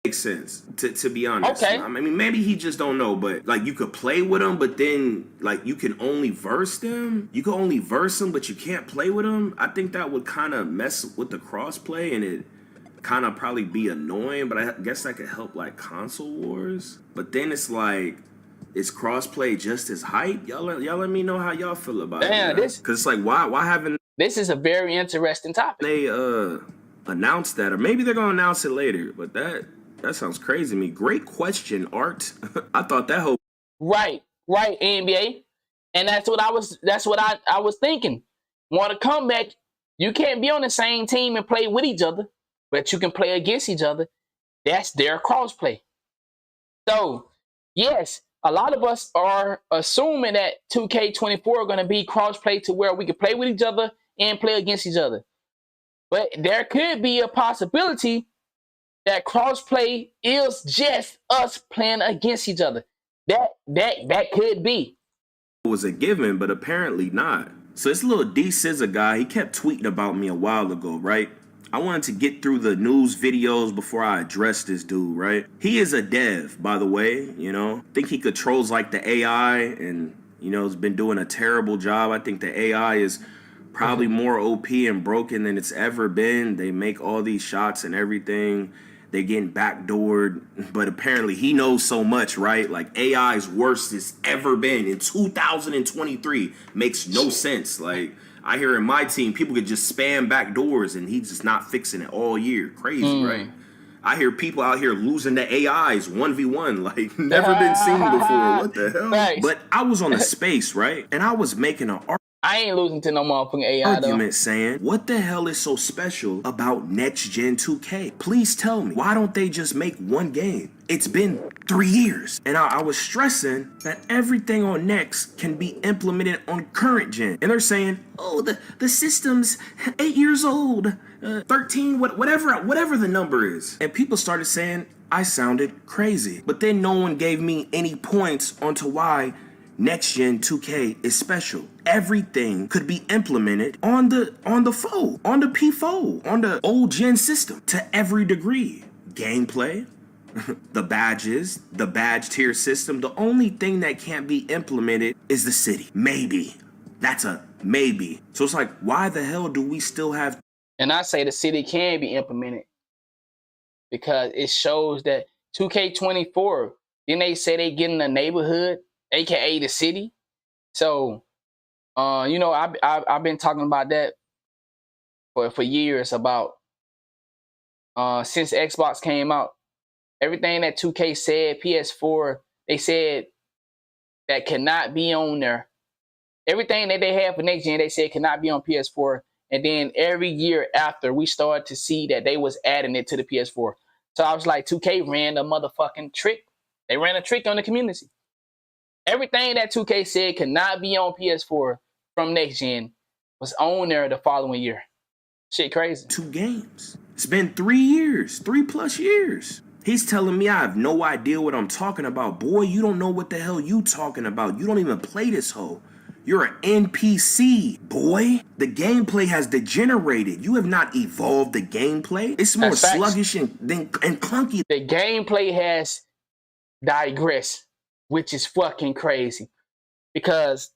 Makes sense, to be honest. Okay. I mean, maybe he just don't know, but like you could play with them, but then like you can only verse them. You can only verse them, but you can't play with them. I think that would kind of mess with the crossplay, and it kind of probably be annoying, but I guess that could help like console wars. But then it's like, is crossplay just as hype? Y'all let me know how y'all feel about it. Because it's like, why haven't this is a very interesting topic. They announced that, or maybe they're gonna announce it later. But that sounds crazy to me. Great question, Art. I thought that whole right, NBA, and that's what I was thinking. Want to come back? You can't be on the same team and play with each other, but you can play against each other. That's their crossplay. So yes, a lot of us are assuming that 2K24 are going to be crossplay to where we can play with each other and play against each other. But there could be a possibility that crossplay is just us playing against each other. That could be. It was a given, but apparently not. So this little D-Scissor guy, he kept tweeting about me a while ago, right? I wanted to get through the news videos before I address this dude, right? He is a dev, by the way, I think he controls like the AI and, has been doing a terrible job. I think the AI is probably more OP and broken than it's ever been. They make all these shots and everything. they're getting backdoored, but apparently he knows so much, right? Like AI's worst it's ever been in 2023 makes no sense. Like I hear in my team, people could just spam backdoors and he's just not fixing it all year. Crazy, right? I hear people out here losing to AIs 1v1, like never been seen before. What the hell? Nice. But I was on a space, right? And I was making an I ain't losing to no motherfucking AI argument saying, what the hell is so special about next gen 2K? Please tell me, why don't they just make one game? It's been 3 years. And I was stressing that everything on next can be implemented on current gen. And they're saying, oh, the system's 8 years old, 13, whatever the number is. And people started saying I sounded crazy. But then no one gave me any points onto why next gen 2K is special. Everything could be implemented on the P4, on the old gen system to every degree. Gameplay, the badges, the badge tier system. The only thing that can't be implemented is the city. Maybe. That's a maybe. So it's like, why the hell do we still have? And I say the city can be implemented because it shows that 2K24, then they say they get in the neighborhood, aka the city. So, you know, I've been talking about that for years about since Xbox came out. Everything that 2K said, PS4, they said that cannot be on there. Everything that they have for next gen, they said cannot be on PS4. And then every year after, we started to see that they was adding it to the PS4. So I was like, 2K ran a motherfucking trick. They ran a trick on the community. Everything that 2K said cannot be on PS4 from next gen was on there the following year. Shit crazy. 2 games. It's been 3 years, 3+ years. He's telling me I have no idea what I'm talking about. Boy, you don't know what the hell you talking about. You don't even play this hoe. You're an NPC, boy. The gameplay has degenerated. You have not evolved the gameplay. It's more sluggish and clunky. The gameplay has digressed, which is fucking crazy. Because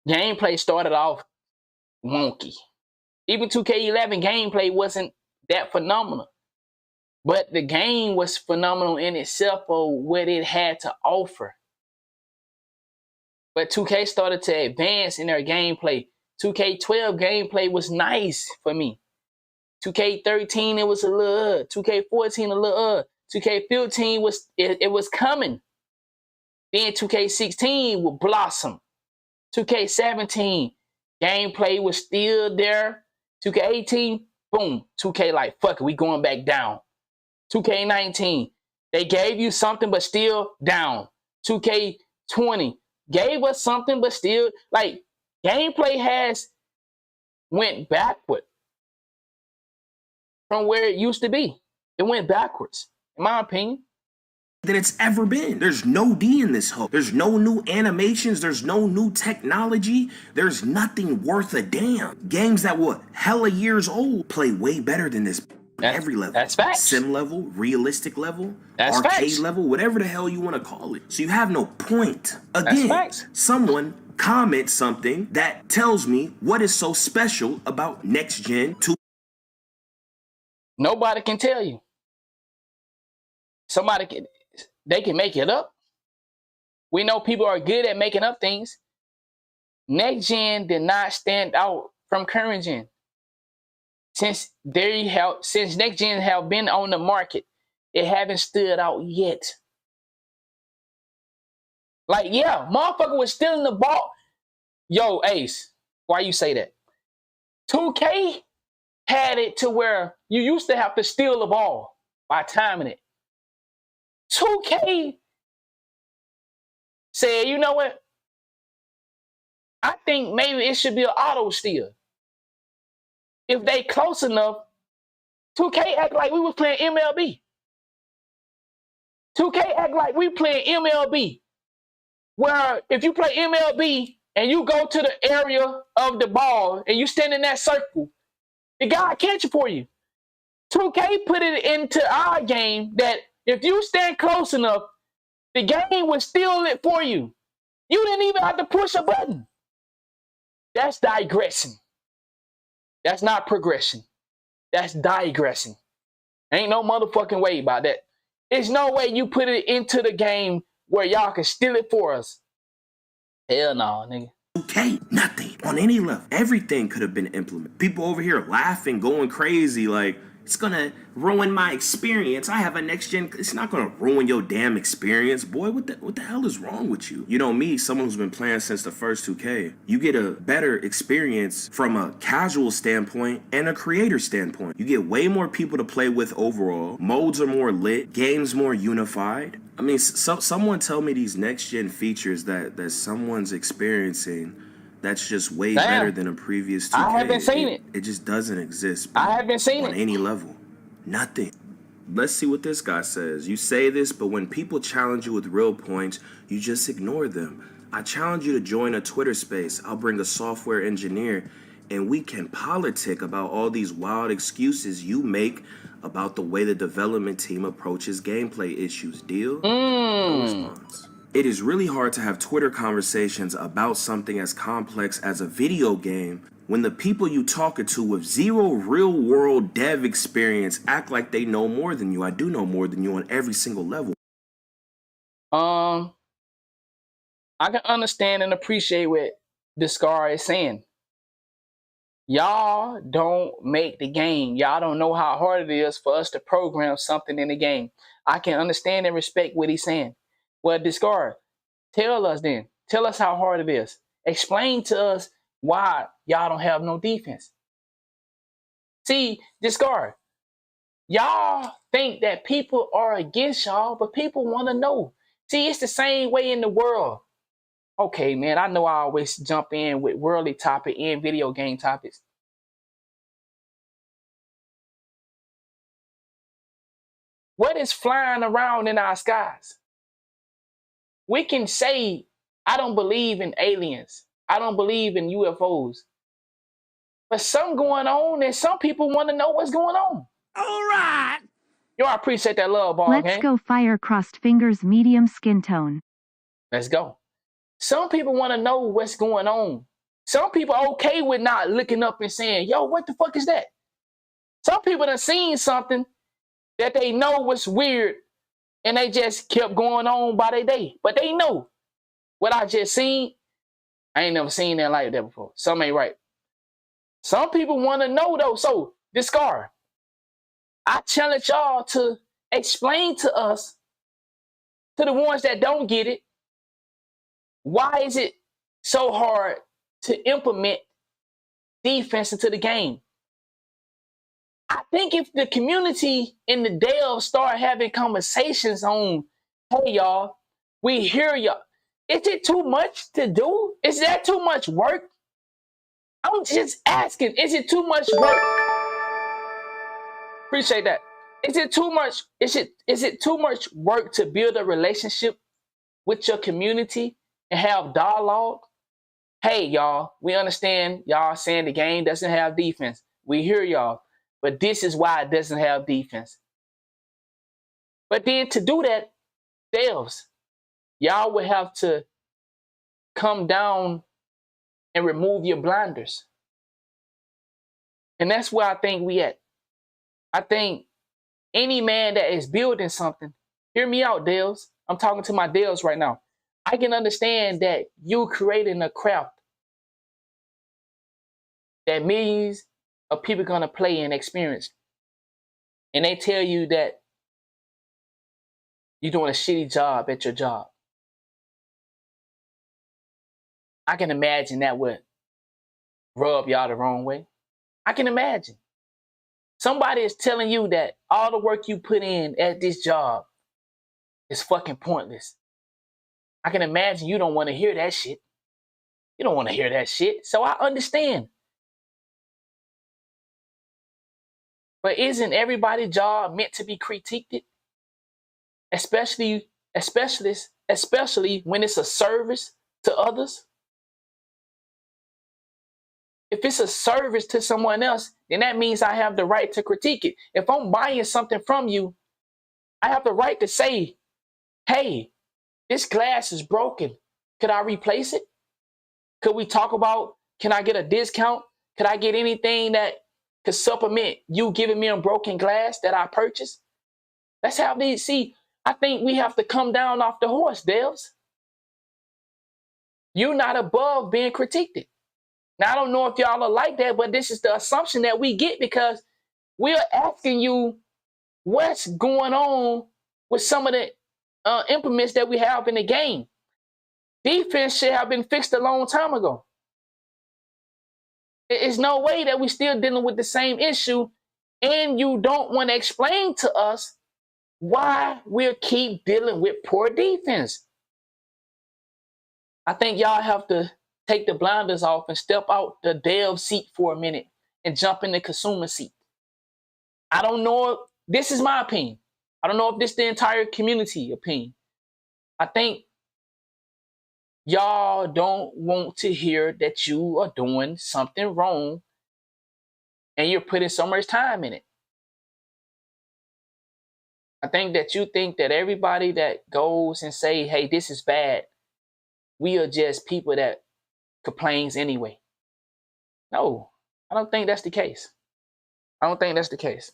gameplay started off wonky. Even 2K11 gameplay wasn't that phenomenal. But the game was phenomenal in itself for what it had to offer. But 2K started to advance in their gameplay. 2K12 gameplay was nice for me. 2K13 it was a little 2K14 a little 2K15 was it was coming. Then 2K16 would blossom. 2K17 gameplay was still there. 2K18 boom. 2K like fuck it, we going back down. 2K19 they gave you something but still down. 2K20 gave us something but still like gameplay has went backward from where it used to be. It went backwards, in my opinion. Than it's ever been. There's no D in this hoe. There's no new animations. There's no new technology. There's nothing worth a damn. Games that were hella years old play way better than this. Every level. That's facts. Sim level, realistic level, that's arcade facts. level, whatever the hell you want to call it. So you have no point. That's Again, facts. Someone comments something that tells me what is so special about next gen 2. Nobody can tell you. They can make it up. We know people are good at making up things. Next gen did not stand out from current gen. Since next gen have been on the market, it haven't stood out yet. Like, yeah, motherfucker was stealing the ball. Yo, Ace, why you say that? 2K had it to where you used to have to steal the ball by timing it. 2K said, you know what? I think maybe it should be an auto steal. If they close enough, 2K act like we was playing MLB. 2K act like we playing MLB. Where if you play MLB and you go to the area of the ball and you stand in that circle, the guy catch it for you. 2K put it into our game that if you stand close enough, the game will steal it for you. You didn't even have to push a button. That's digressing. That's not progression. That's digressing. Ain't no motherfucking way about that. There's no way you put it into the game where y'all can steal it for us. Hell no, nigga. Okay, nothing on any level. Everything could have been implemented. People over here laughing, going crazy, like it's gonna ruin my experience. I have a next gen. It's not gonna ruin your damn experience, boy. What the hell is wrong with you? You know me, someone who's been playing since the first 2K. You get a better experience from a casual standpoint and a creator standpoint. You get way more people to play with overall. Modes are more lit. Games more unified. I mean, someone tell me these next gen features that someone's experiencing that's just way better than a previous 2K. I haven't seen it. It just doesn't exist, bro, I haven't seen on it. any level. Nothing. Let's see what this guy says. You say this, but when people challenge you with real points, you just ignore them. I challenge you to join a Twitter space. I'll bring a software engineer, and we can politic about all these wild excuses you make about the way the development team approaches gameplay issues. Deal? No response. It is really hard to have Twitter conversations about something as complex as a video game when the people you talking to with zero real-world dev experience act like they know more than you. I do know more than you on every single level. I can understand and appreciate what Discar is saying. Y'all don't make the game. Y'all don't know how hard it is for us to program something in the game. I can understand and respect what he's saying. Well, Discard, tell us then. Tell us how hard it is. Explain to us why y'all don't have no defense. See, Discard, y'all think that people are against y'all, but people want to know. See, it's the same way in the world. Okay, man, I know I always jump in with worldly topic and video game topics. What is flying around in our skies? We can say, I don't believe in aliens. I don't believe in UFOs. But something going on, and some people want to know what's going on. All right. Yo, I appreciate that love, ball Let's game. go fire crossed fingers medium skin tone. Let's go. Some people want to know what's going on. Some people are okay with not looking up and saying, yo, what the fuck is that? Some people done seen something that they know was weird and they just kept going on by their day. But they know what I just seen. I ain't never seen that like that before. Some ain't right. Some people want to know though. So, Discard, I challenge y'all to explain to us, to the ones that don't get it, why is it so hard to implement defense into the game? I think if the community in the Dell start having conversations on, hey y'all, we hear y'all. Is it too much to do? Is that too much work? I'm just asking, is it too much work? Appreciate that. Is it too much? Is it too much work to build a relationship with your community and have dialogue? Hey y'all, we understand y'all saying the game doesn't have defense. We hear y'all. But this is why it doesn't have defense. But then to do that, devs, y'all would have to come down and remove your blinders. And that's where I think we at. I think any man that is building something, hear me out, devs. I'm talking to my devs right now. I can understand that you creating a craft that millions of people are gonna play and experience. And they tell you that you're doing a shitty job at your job. I can imagine that would rub y'all the wrong way. I can imagine. Somebody is telling you that all the work you put in at this job is fucking pointless. I can imagine you don't want to hear that shit. You don't want to hear that shit. So I understand. But isn't everybody's job meant to be critiqued? Especially when it's a service to others? If it's a service to someone else, then that means I have the right to critique it. If I'm buying something from you, I have the right to say, hey, this glass is broken. Could I replace it? Could we talk about, can I get a discount? Could I get anything that could supplement you giving me a broken glass that I purchased. That's how they see. I think we have to come down off the horse, devs. You're not above being critiqued. Now, I don't know if y'all are like that, but this is the assumption that we get because we're asking you what's going on with some of the implements that we have in the game. Defense should have been fixed a long time ago. There's no way that we're still dealing with the same issue, and you don't want to explain to us why we'll keep dealing with poor defense. I think y'all have to take the blinders off and step out the dev seat for a minute and jump in the consumer seat. I don't know. This is my opinion. I don't know if this is the entire community opinion. I think y'all don't want to hear that you are doing something wrong and you're putting so much time in it. I think that you think that everybody that goes and say, hey, this is bad, we are just people that complains anyway. No, I don't think that's the case. I don't think that's the case.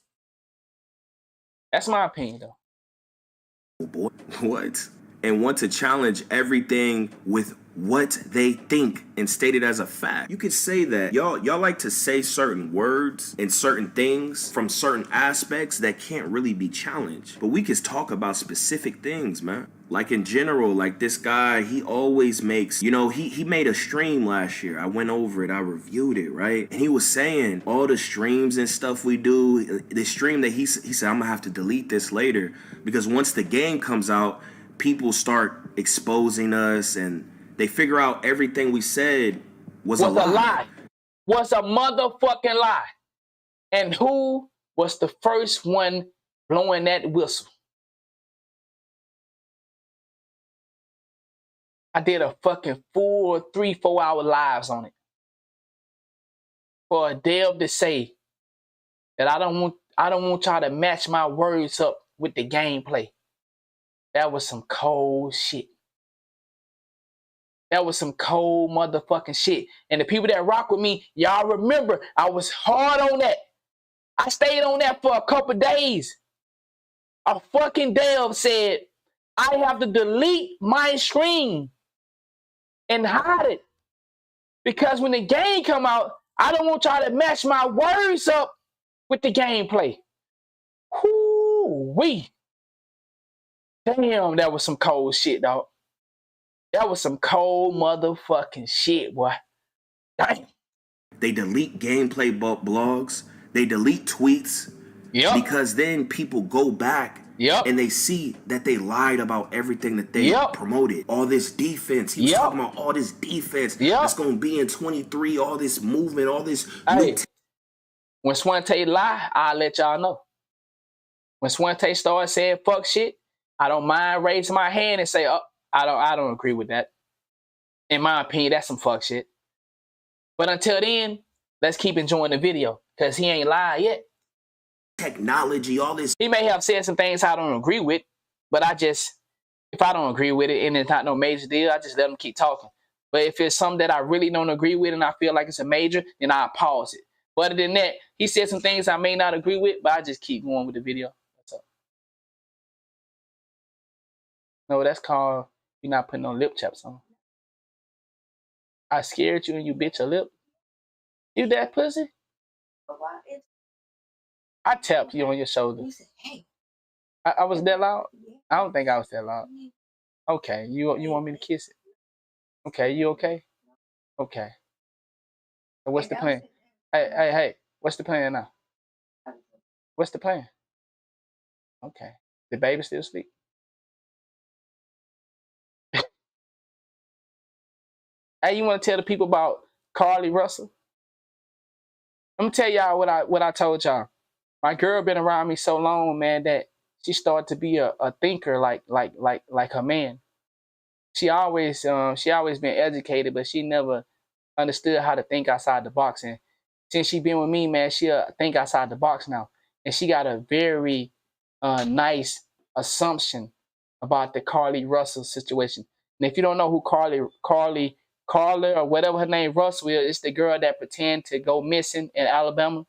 That's my opinion, though. Boy, what? And want to challenge everything with what they think and state it as a fact. You could say that y'all like to say certain words and certain things from certain aspects that can't really be challenged. But we could talk about specific things, man. Like in general, like this guy, he always makes, you know, he made a stream last year. I went over it, I reviewed it, right? And he was saying all the streams and stuff we do, the stream that he said, I'm gonna have to delete this later because once the game comes out, people start exposing us and they figure out everything we said was a lie. Was a motherfucking lie. And who was the first one blowing that whistle? I did a fucking full 3-4 hour lives on it. For a dev to say that I don't want y'all to match my words up with the gameplay. That was some cold shit. That was some cold motherfucking shit. And the people that rock with me, y'all remember, I was hard on that. I stayed on that for a couple days. A fucking dev said, I have to delete my screen and hide it. Because when the game come out, I don't want y'all to match my words up with the gameplay. Whoo-wee. Damn, that was some cold shit, dog. That was some cold motherfucking shit, boy. Damn. They delete gameplay blogs. They delete tweets. Yep. Because then people go back and they see that they lied about everything that they promoted. All this defense. He was talking about all this defense that's going to be in 23, all this movement, all this. Hey, when SwantE lie, I'll let y'all know. When SwantE started saying fuck shit, I don't mind raising my hand and say, oh, I don't agree with that. In my opinion, that's some fuck shit. But until then, let's keep enjoying the video because he ain't lied yet. Technology, all this. He may have said some things I don't agree with, but if I don't agree with it and it's not no major deal, I just let him keep talking. But if it's something that I really don't agree with and I feel like it's a major, then I'll pause it. But other than that, he said some things I may not agree with, but I just keep going with the video. That's all. No, that's called you're not putting no lip chaps on. I scared you and you bit your lip. You that pussy? I tapped you on your shoulder. I was that loud? I don't think I was that loud. Okay, you want me to kiss it? Okay, you okay? Okay. So what's the plan? Hey, what's the plan now? What's the plan? Okay. The baby still asleep? Hey, you want to tell the people about Carly Russell? I'm gonna tell y'all what I told y'all. My girl been around me so long, man, that she started to be a thinker like her man. She always been educated, but she never understood how to think outside the box. And since she been with me, man, she think outside the box now. And she got a very nice assumption about the Carly Russell situation. And if you don't know who Carla or whatever her name, Russell is, it's the girl that pretend to go missing in Alabama.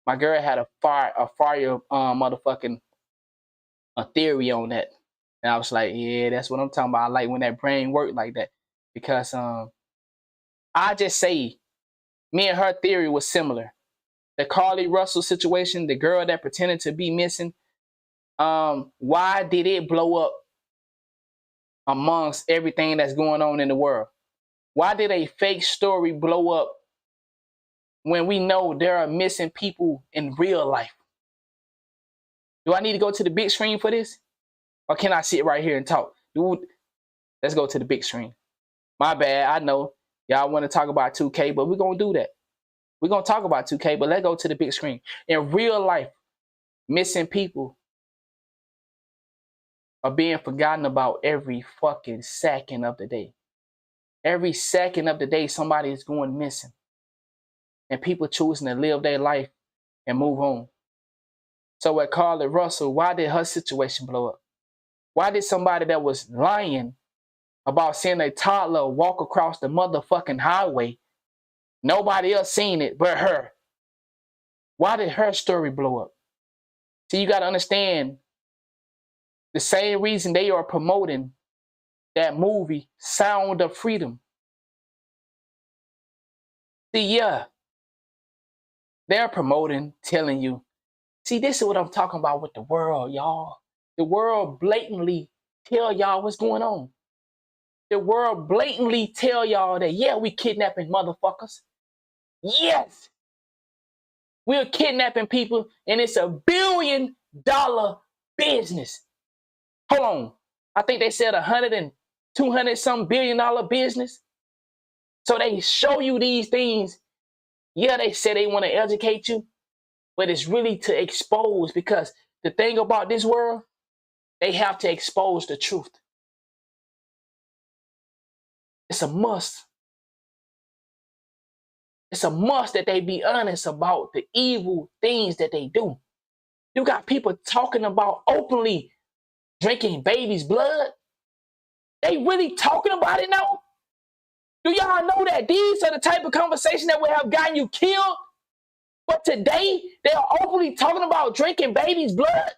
My girl had a fire motherfucking a theory on that. And I was like, yeah, that's what I'm talking about. I like when that brain worked like that. Because I just say me and her theory was similar. The Carly Russell situation, the girl that pretended to be missing, why did it blow up amongst everything that's going on in the world? Why did a fake story blow up when we know there are missing people in real life? Do I need to go to the big screen for this? Or can I sit right here and talk? Dude, let's go to the big screen. My bad, I know. Y'all want to talk about 2K, but we're going to do that. We're going to talk about 2K, but let's go to the big screen. In real life, missing people are being forgotten about every fucking second of the day. Every second of the day, somebody is going missing. And people choosing to live their life and move on. So with Carly Russell, why did her situation blow up? Why did somebody that was lying about seeing a toddler walk across the motherfucking highway, nobody else seen it but her? Why did her story blow up? See, you got to understand the same reason they are promoting that movie, Sound of Freedom. See, yeah, they're promoting, telling you. See, this is what I'm talking about with the world, y'all. The world blatantly tell y'all what's going on. The world blatantly tell y'all that, yeah, we kidnapping motherfuckers. Yes. We're kidnapping people, and it's $1 billion business. Hold on. I think they said 100 and 200 some $1 billion business. So they show you these things. Yeah, they say they want to educate you, but it's really to expose, because the thing about this world, they have to expose the truth. It's a must. It's a must that they be honest about the evil things that they do. You got people talking about openly drinking babies' blood. They really talking about it now? Do y'all know that these are the type of conversations that would have gotten you killed? But today, they are openly talking about drinking babies' blood?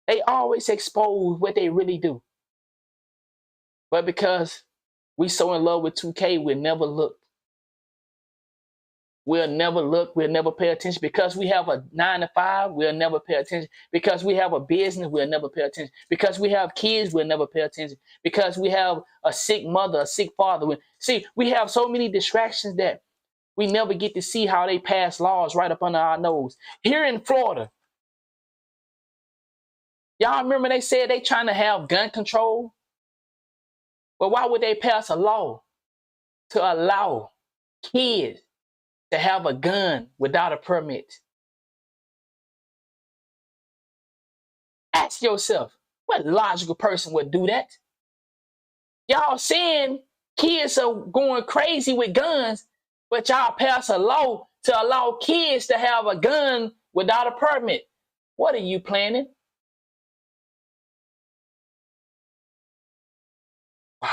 They always expose what they really do. But because we so in love with 2K, we'll never look. We'll never look. We'll never pay attention. Because we have a 9 to 5, we'll never pay attention. Because we have a business, we'll never pay attention. Because we have kids, we'll never pay attention. Because we have a sick mother, a sick father. See, we have so many distractions that we never get to see how they pass laws right up under our nose. Here in Florida, y'all remember they said they trying to have gun control? But why would they pass a law to allow kids to have a gun without a permit? Ask yourself, what logical person would do that? Y'all saying kids are going crazy with guns, but y'all pass a law to allow kids to have a gun without a permit. What are you planning? Wow.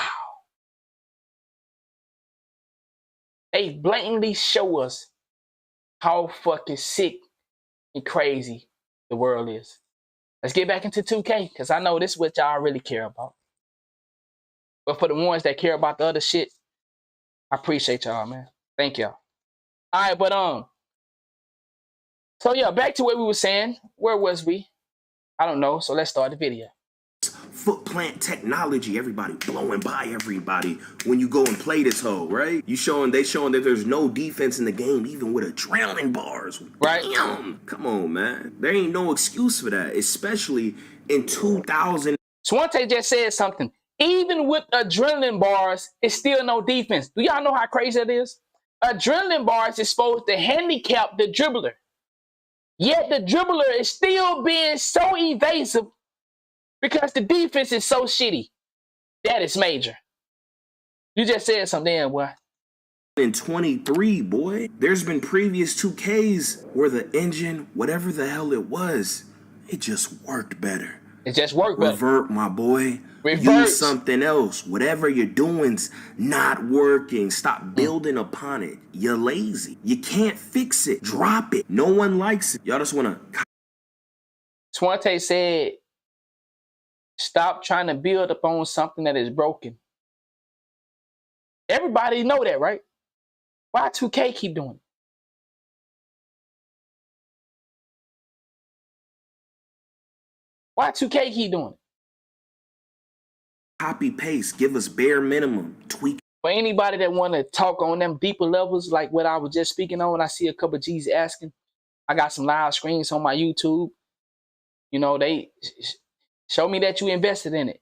They blatantly show us how fucking sick and crazy the world is. Let's get back into 2K, because I know this is what y'all really care about. But for the ones that care about the other shit, I appreciate y'all, man. Thank y'all. All right, but so yeah, back to what we were saying. Where was we? I don't know. So let's start the video. Foot plant technology, everybody blowing by everybody when you go and play this hoe, right? They showing that there's no defense in the game, even with adrenaline bars. Right. Damn. Come on, man. There ain't no excuse for that, especially in 2000. SwantE just said something. Even with adrenaline bars, it's still no defense. Do y'all know how crazy that is? Adrenaline bars is supposed to handicap the dribbler. Yet the dribbler is still being so evasive because the defense is so shitty. That is major. You just said something there, boy. In 23, boy, there's been previous 2Ks where the engine, whatever the hell it was, it just worked better. It just work better. Revert, my boy. Reverse. Use something else. Whatever you're doing's not working. Stop building upon it. You're lazy. You can't fix it. Drop it. No one likes it. Y'all just want to... SwantE said, stop trying to build upon something that is broken. Everybody know that, right? Why 2K keep doing it? Why 2K keep doing it? Copy paste. Give us bare minimum. Tweak. For anybody that want to talk on them deeper levels, like what I was just speaking on, I see a couple of G's asking. I got some live screens on my YouTube. You know, they show me that you invested in it.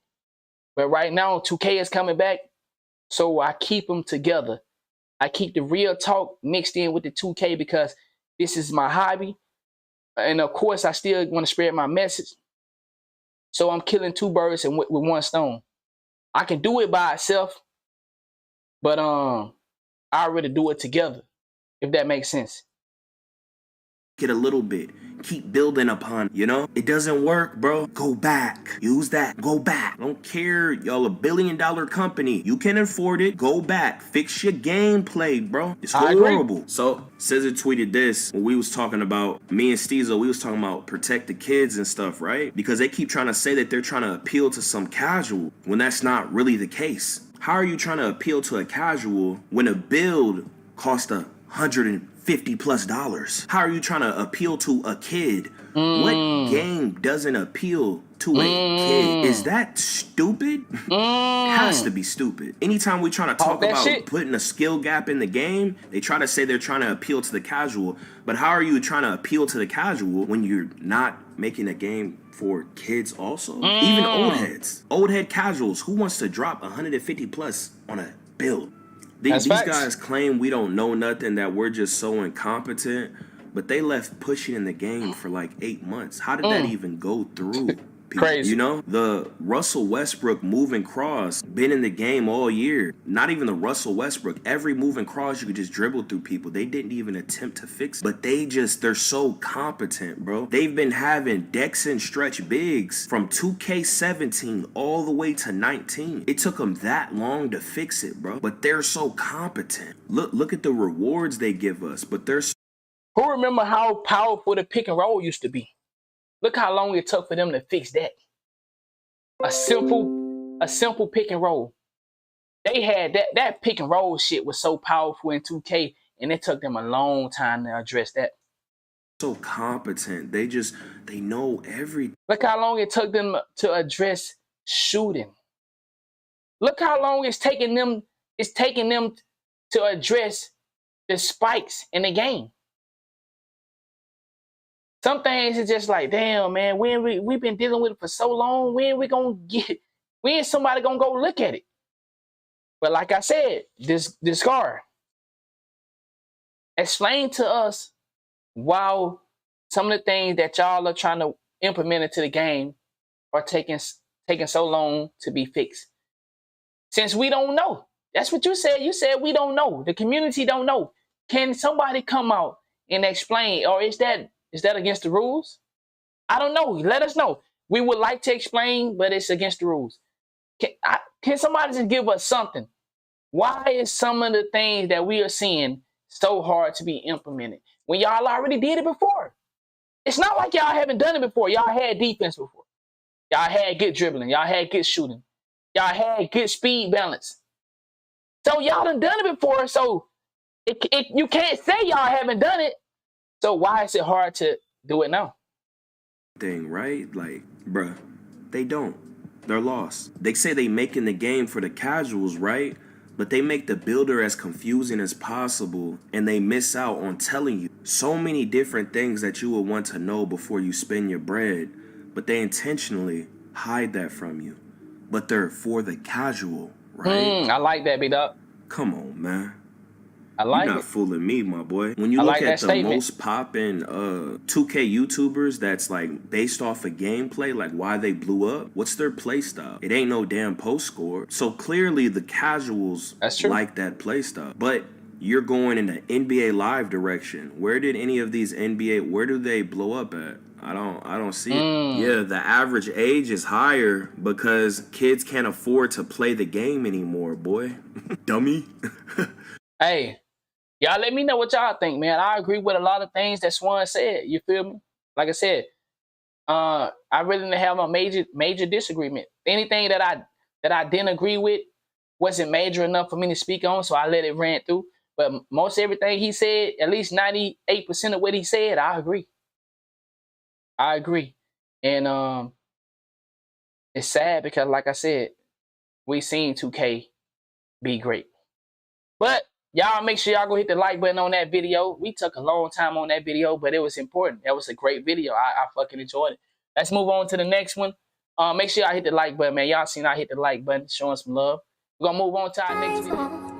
But right now, 2K is coming back, so I keep them together. I keep the real talk mixed in with the 2K because this is my hobby. And of course, I still want to spread my message. So I'm killing two birds with one stone. I can do it by itself, but I already do it together, if that makes sense. It a little bit. Keep building upon, you know? It doesn't work, bro. Go back. Use that. Go back. I don't care. Y'all $1 billion company. You can afford it. Go back. Fix your gameplay, bro. It's horrible. So, Scissor tweeted this when we was talking about, me and Steezo, we was talking about protect the kids and stuff, right? Because they keep trying to say that they're trying to appeal to some casual when that's not really the case. How are you trying to appeal to a casual when a build costs $150+? How are you trying to appeal to a kid? What game doesn't appeal to a kid? Is that stupid? It has to be stupid. Anytime we trying to talk about putting a skill gap in the game, they try to say they're trying to appeal to the casual. But how are you trying to appeal to the casual when you're not making a game for kids also? Even old heads. Old head casuals. Who wants to drop 150+ on a build? These guys claim we don't know nothing, that we're just so incompetent, but they left pushing in the game for like 8 months. How did that even go through? Crazy. You know, the Russell Westbrook moving cross, been in the game all year. Not even the Russell Westbrook. Every moving cross, you could just dribble through people. They didn't even attempt to fix it. But they're so competent, bro. They've been having decks and stretch bigs from 2K17 all the way to 19. It took them that long to fix it, bro. But they're so competent. Look at the rewards they give us. But they're so... Who remember how powerful the pick and roll used to be? Look how long it took for them to fix that. A simple pick and roll. They had that pick and roll shit was so powerful in 2K, and it took them a long time to address that. So competent. They know everything. Look how long it took them to address shooting. Look how long it's taking them to address the spikes in the game. Some things is just like, damn, man, we've been dealing with it for so long. When ain't somebody gonna go look at it? But like I said, this card. Explain to us why some of the things that y'all are trying to implement into the game are taking so long to be fixed. Since we don't know. That's what you said. You said we don't know. The community don't know. Can somebody come out and explain, or is that against the rules? I don't know. Let us know. We would like to explain, but it's against the rules. Can somebody just give us something? Why is some of the things that we are seeing so hard to be implemented when y'all already did it before? It's not like y'all haven't done it before. Y'all had defense before. Y'all had good dribbling. Y'all had good shooting. Y'all had good speed balance. So y'all done it before. So you can't say y'all haven't done it. So why is it hard to do it now? Right? Like, bruh, they don't. They're lost. They say they making the game for the casuals, right? But they make the builder as confusing as possible, and they miss out on telling you so many different things that you would want to know before you spend your bread, but they intentionally hide that from you. But they're for the casual, right? I like that, B-Dog. Come on, man. I like You're not fooling me, my boy. When you look at the most popping 2K YouTubers that's like based off of gameplay, like why they blew up, what's their play style? It ain't no damn post score. So clearly the casuals like that play style. But you're going in the NBA Live direction. Where did any of these where do they blow up at? I don't see it. Yeah, the average age is higher because kids can't afford to play the game anymore, boy. Dummy. Hey, y'all let me know what y'all think, man. I agree with a lot of things that Swan said. You feel me? Like I said, I really didn't have a major disagreement. Anything that I didn't agree with wasn't major enough for me to speak on, so I let it rant through. But most everything he said, at least 98% of what he said, I agree. I agree. And it's sad because, like I said, we seen 2K be great. But y'all make sure y'all go hit the like button on that video. We took a long time on that video, but it was important. That was a great video. I fucking enjoyed it. Let's move on to the next one. Make sure y'all hit the like button, man. Y'all seen I hit the like button, showing some love. We're gonna move on to our next video.